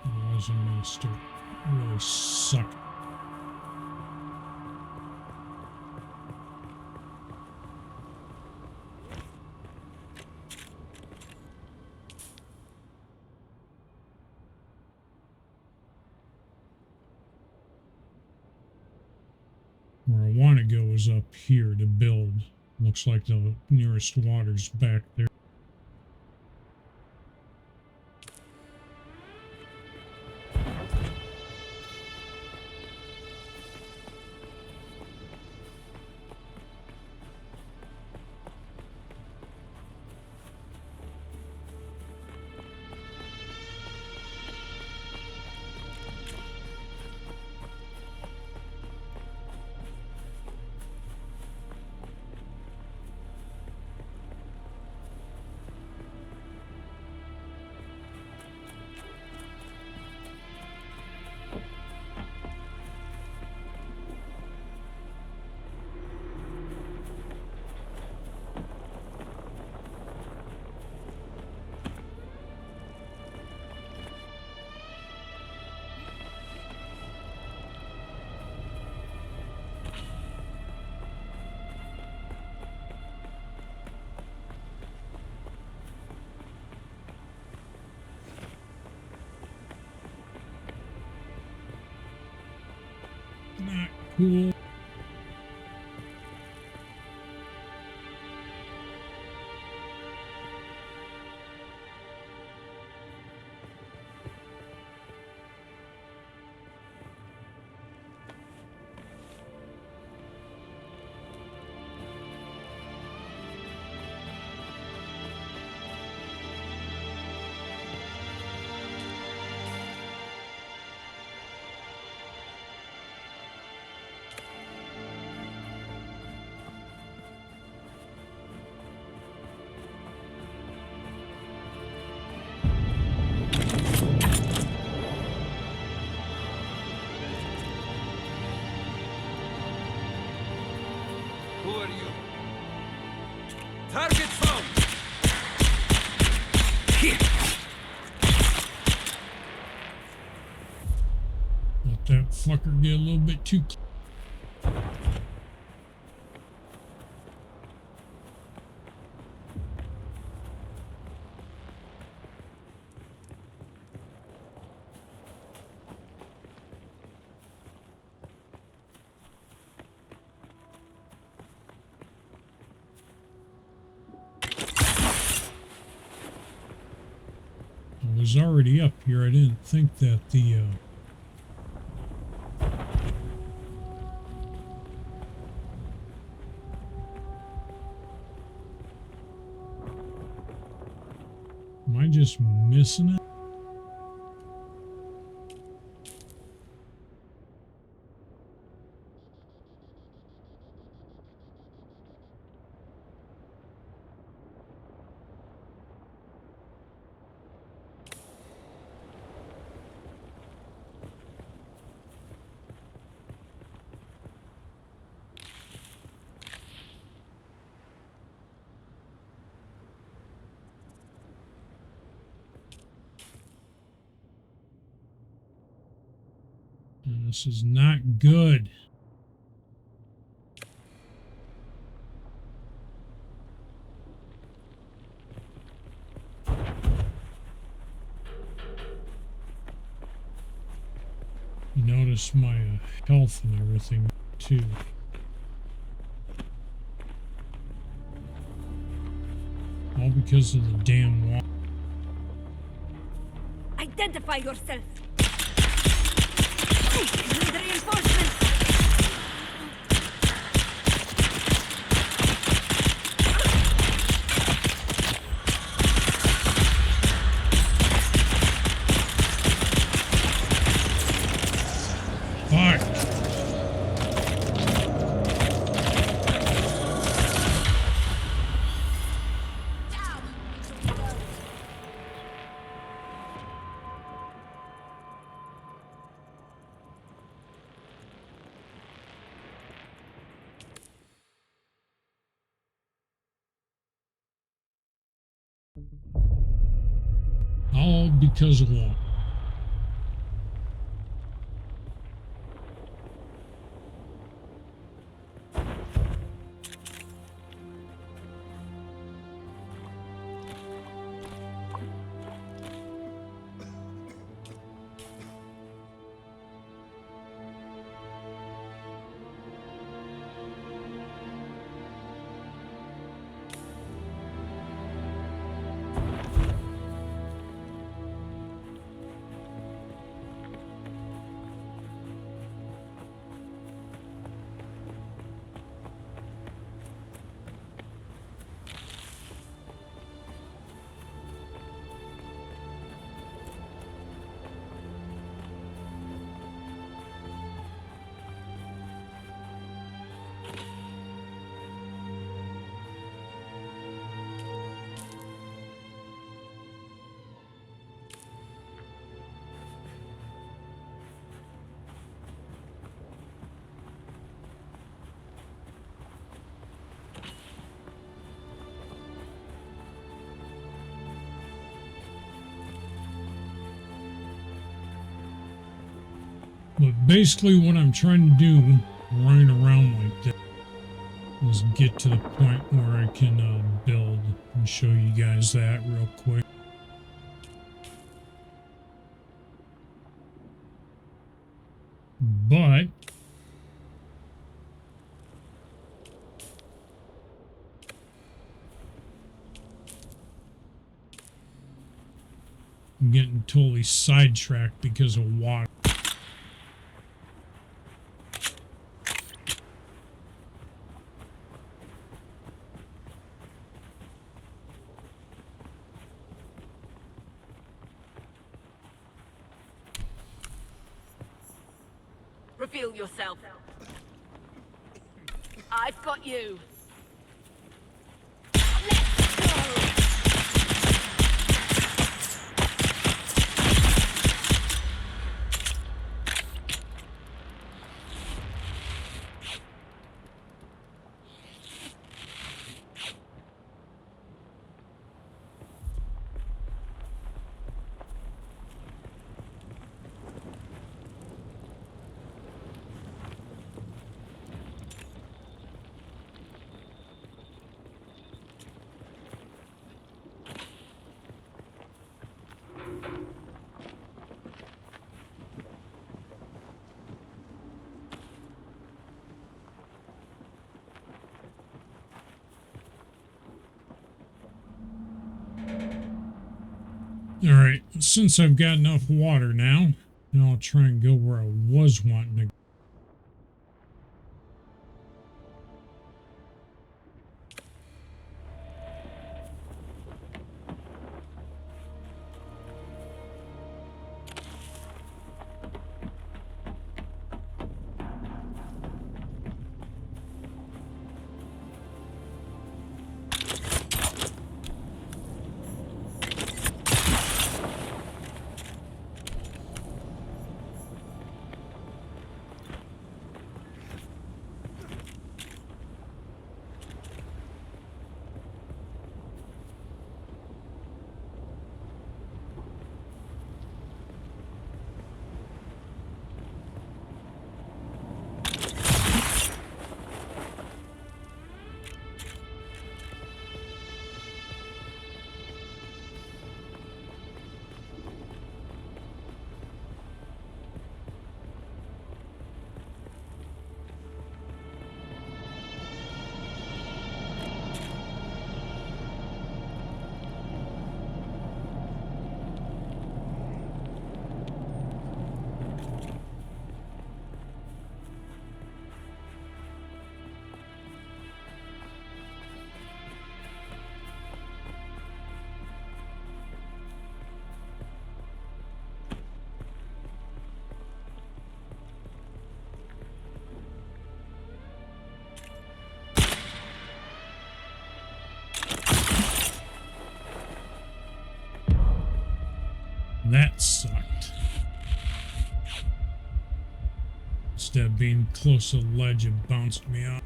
Otherwise I'm gonna start really sucking. Where I want to go is up here to build. Looks like the nearest water's back there. Not cool. Who are you? Target found! Here! Let that fucker get a little bit too close. I was already up here. I didn't think that the am I just missing it? This is not good. You notice my health and everything too. All because of the damn water. Identify yourself. Need reinforcements. Fuck. because of water. But basically what I'm trying to do, running around like that, is get to the point where I can build and show you guys that real quick. But I'm getting totally sidetracked because of water. Reveal yourself. I've got you. Let's go. Alright, since I've got enough water now I'll try and go where I was wanting to go. That sucked. Instead of being close to the ledge, it bounced me off.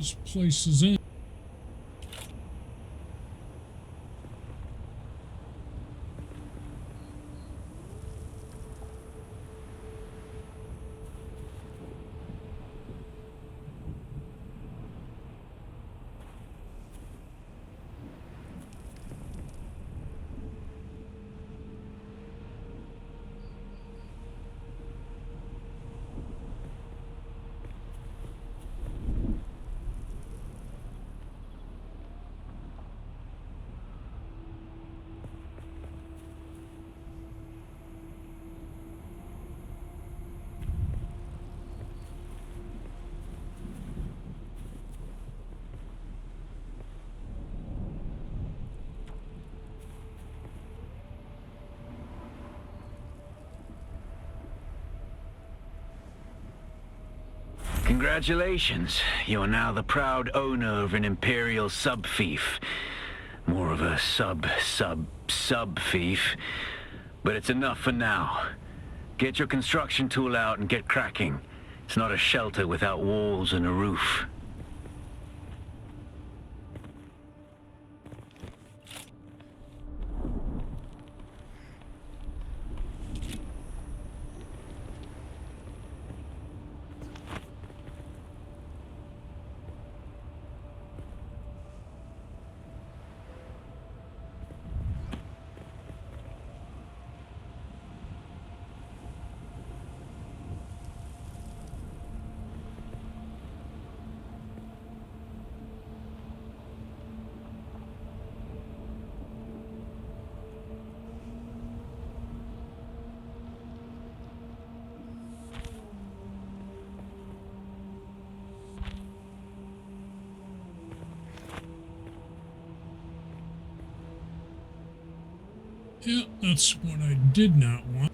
this place is in. Congratulations. You're now the proud owner of an Imperial sub-fief. More of a sub-fief. But it's enough for now. Get your construction tool out and get cracking. It's not a shelter without walls and a roof. Yeah, that's what I did not want.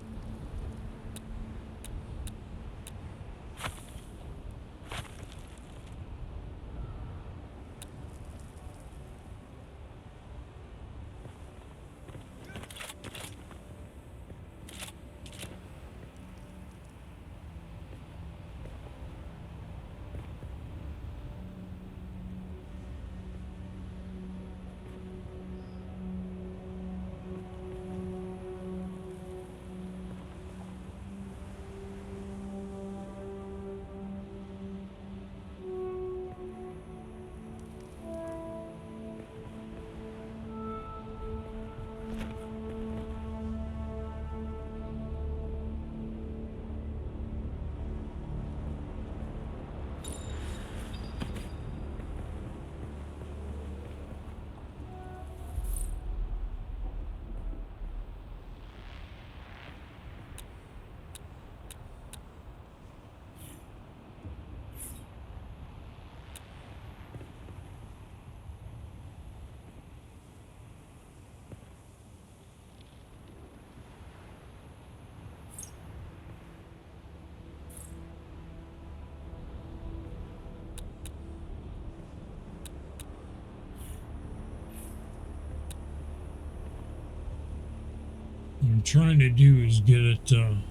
What I'm trying to do is get it on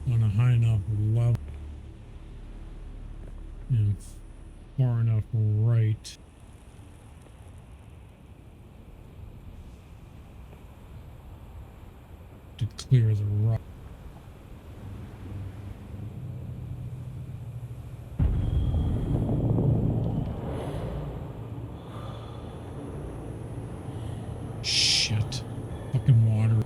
a high enough level and far enough right to clear the rock. Shit. Fucking water.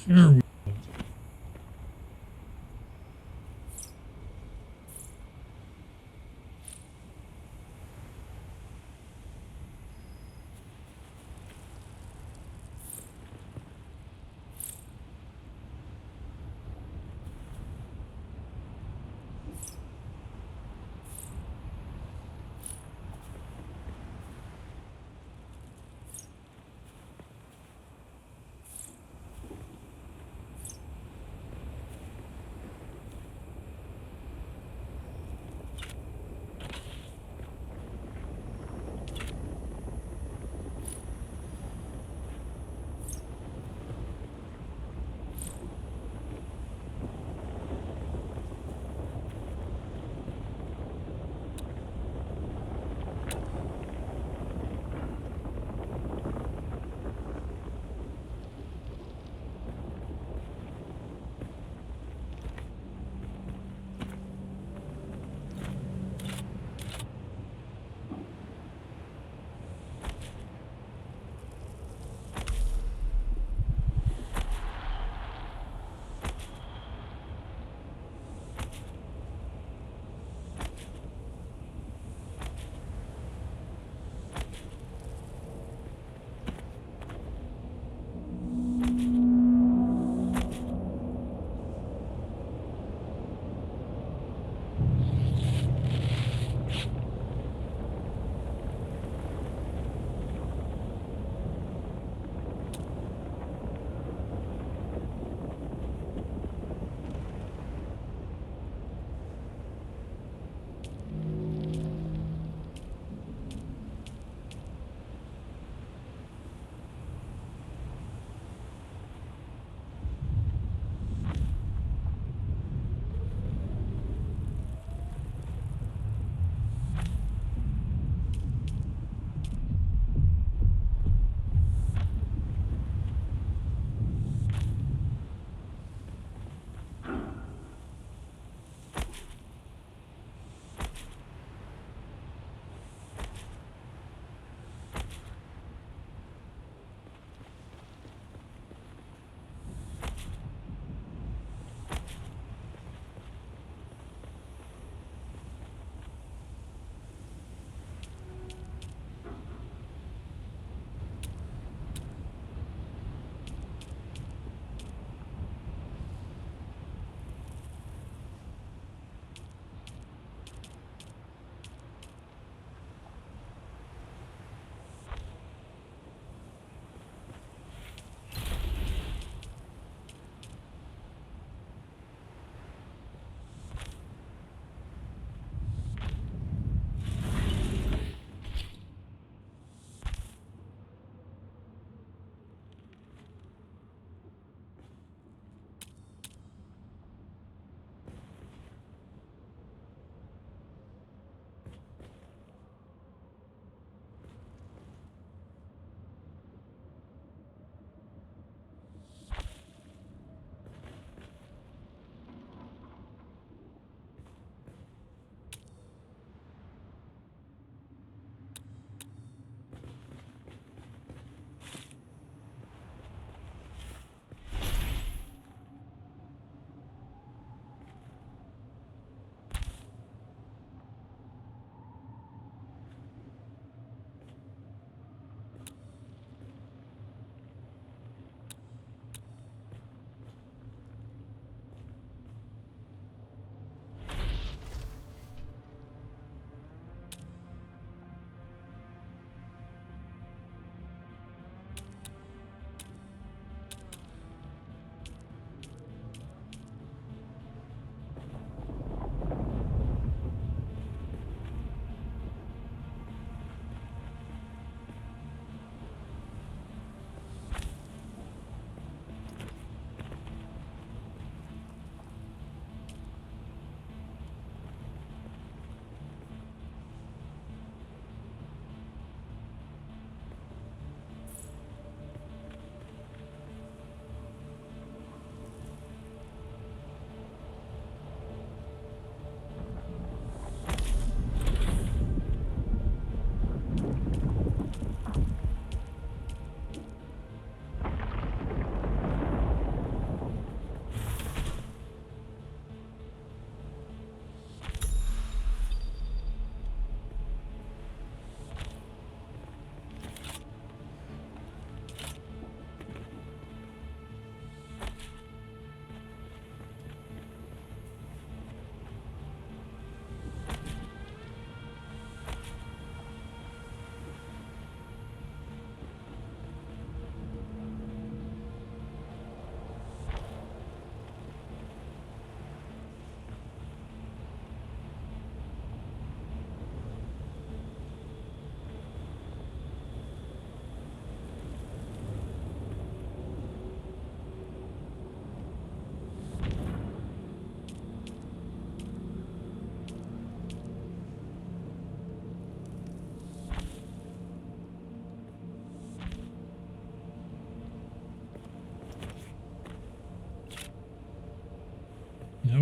There we go.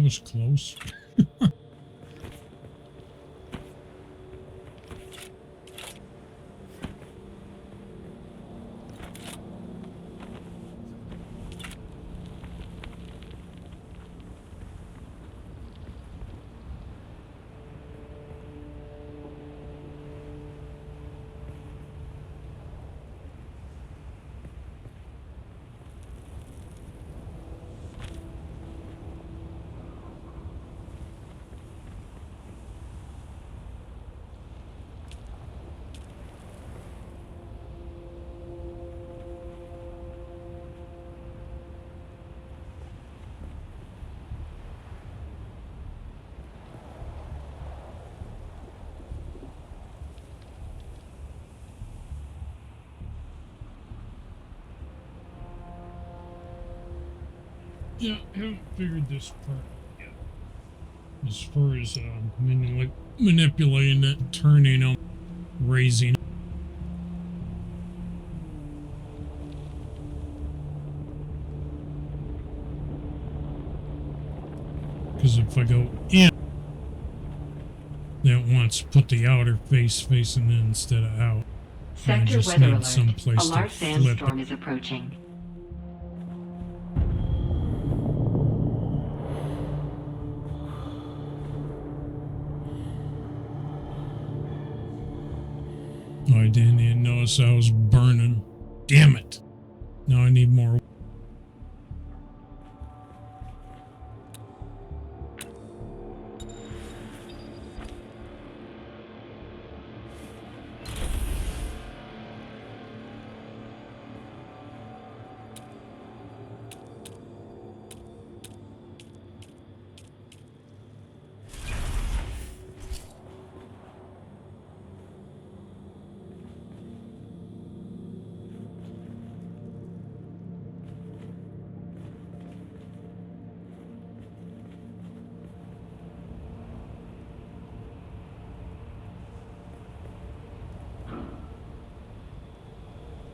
that was close. Yeah, I haven't figured this part yet. As far as manipulating it, turning them, raising. Because if I go in, then it wants to put the outer face facing in instead of out. And I Sector just weather need alert. some place A large to flip it. sandstorm is approaching. Oh, I didn't even notice I was burning. Damn it. Now I need more.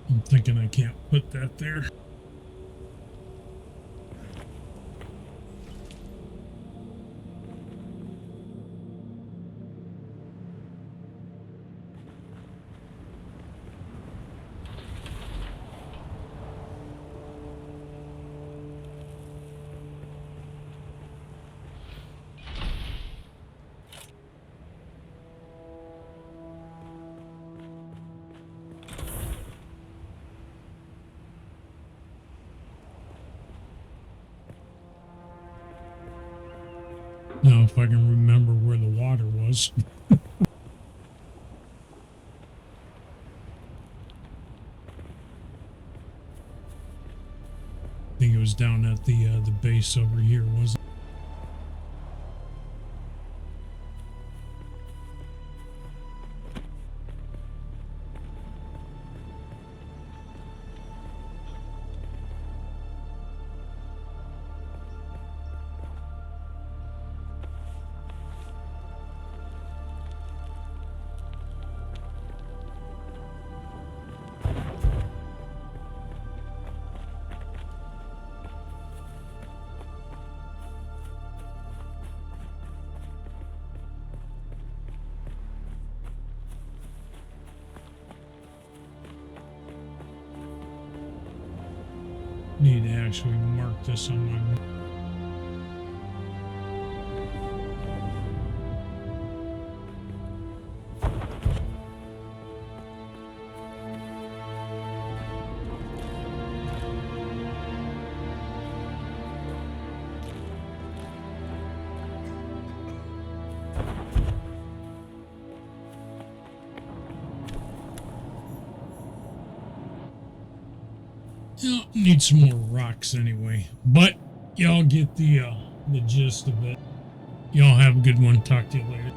I'm thinking I can't put that there. Now, if I can remember where the water was. I think it was down at the base over here, wasn't it? Need to actually mark this on my. Yeah, need some more rocks anyway. But y'all get the gist of it. Y'all have a good one. Talk to you later.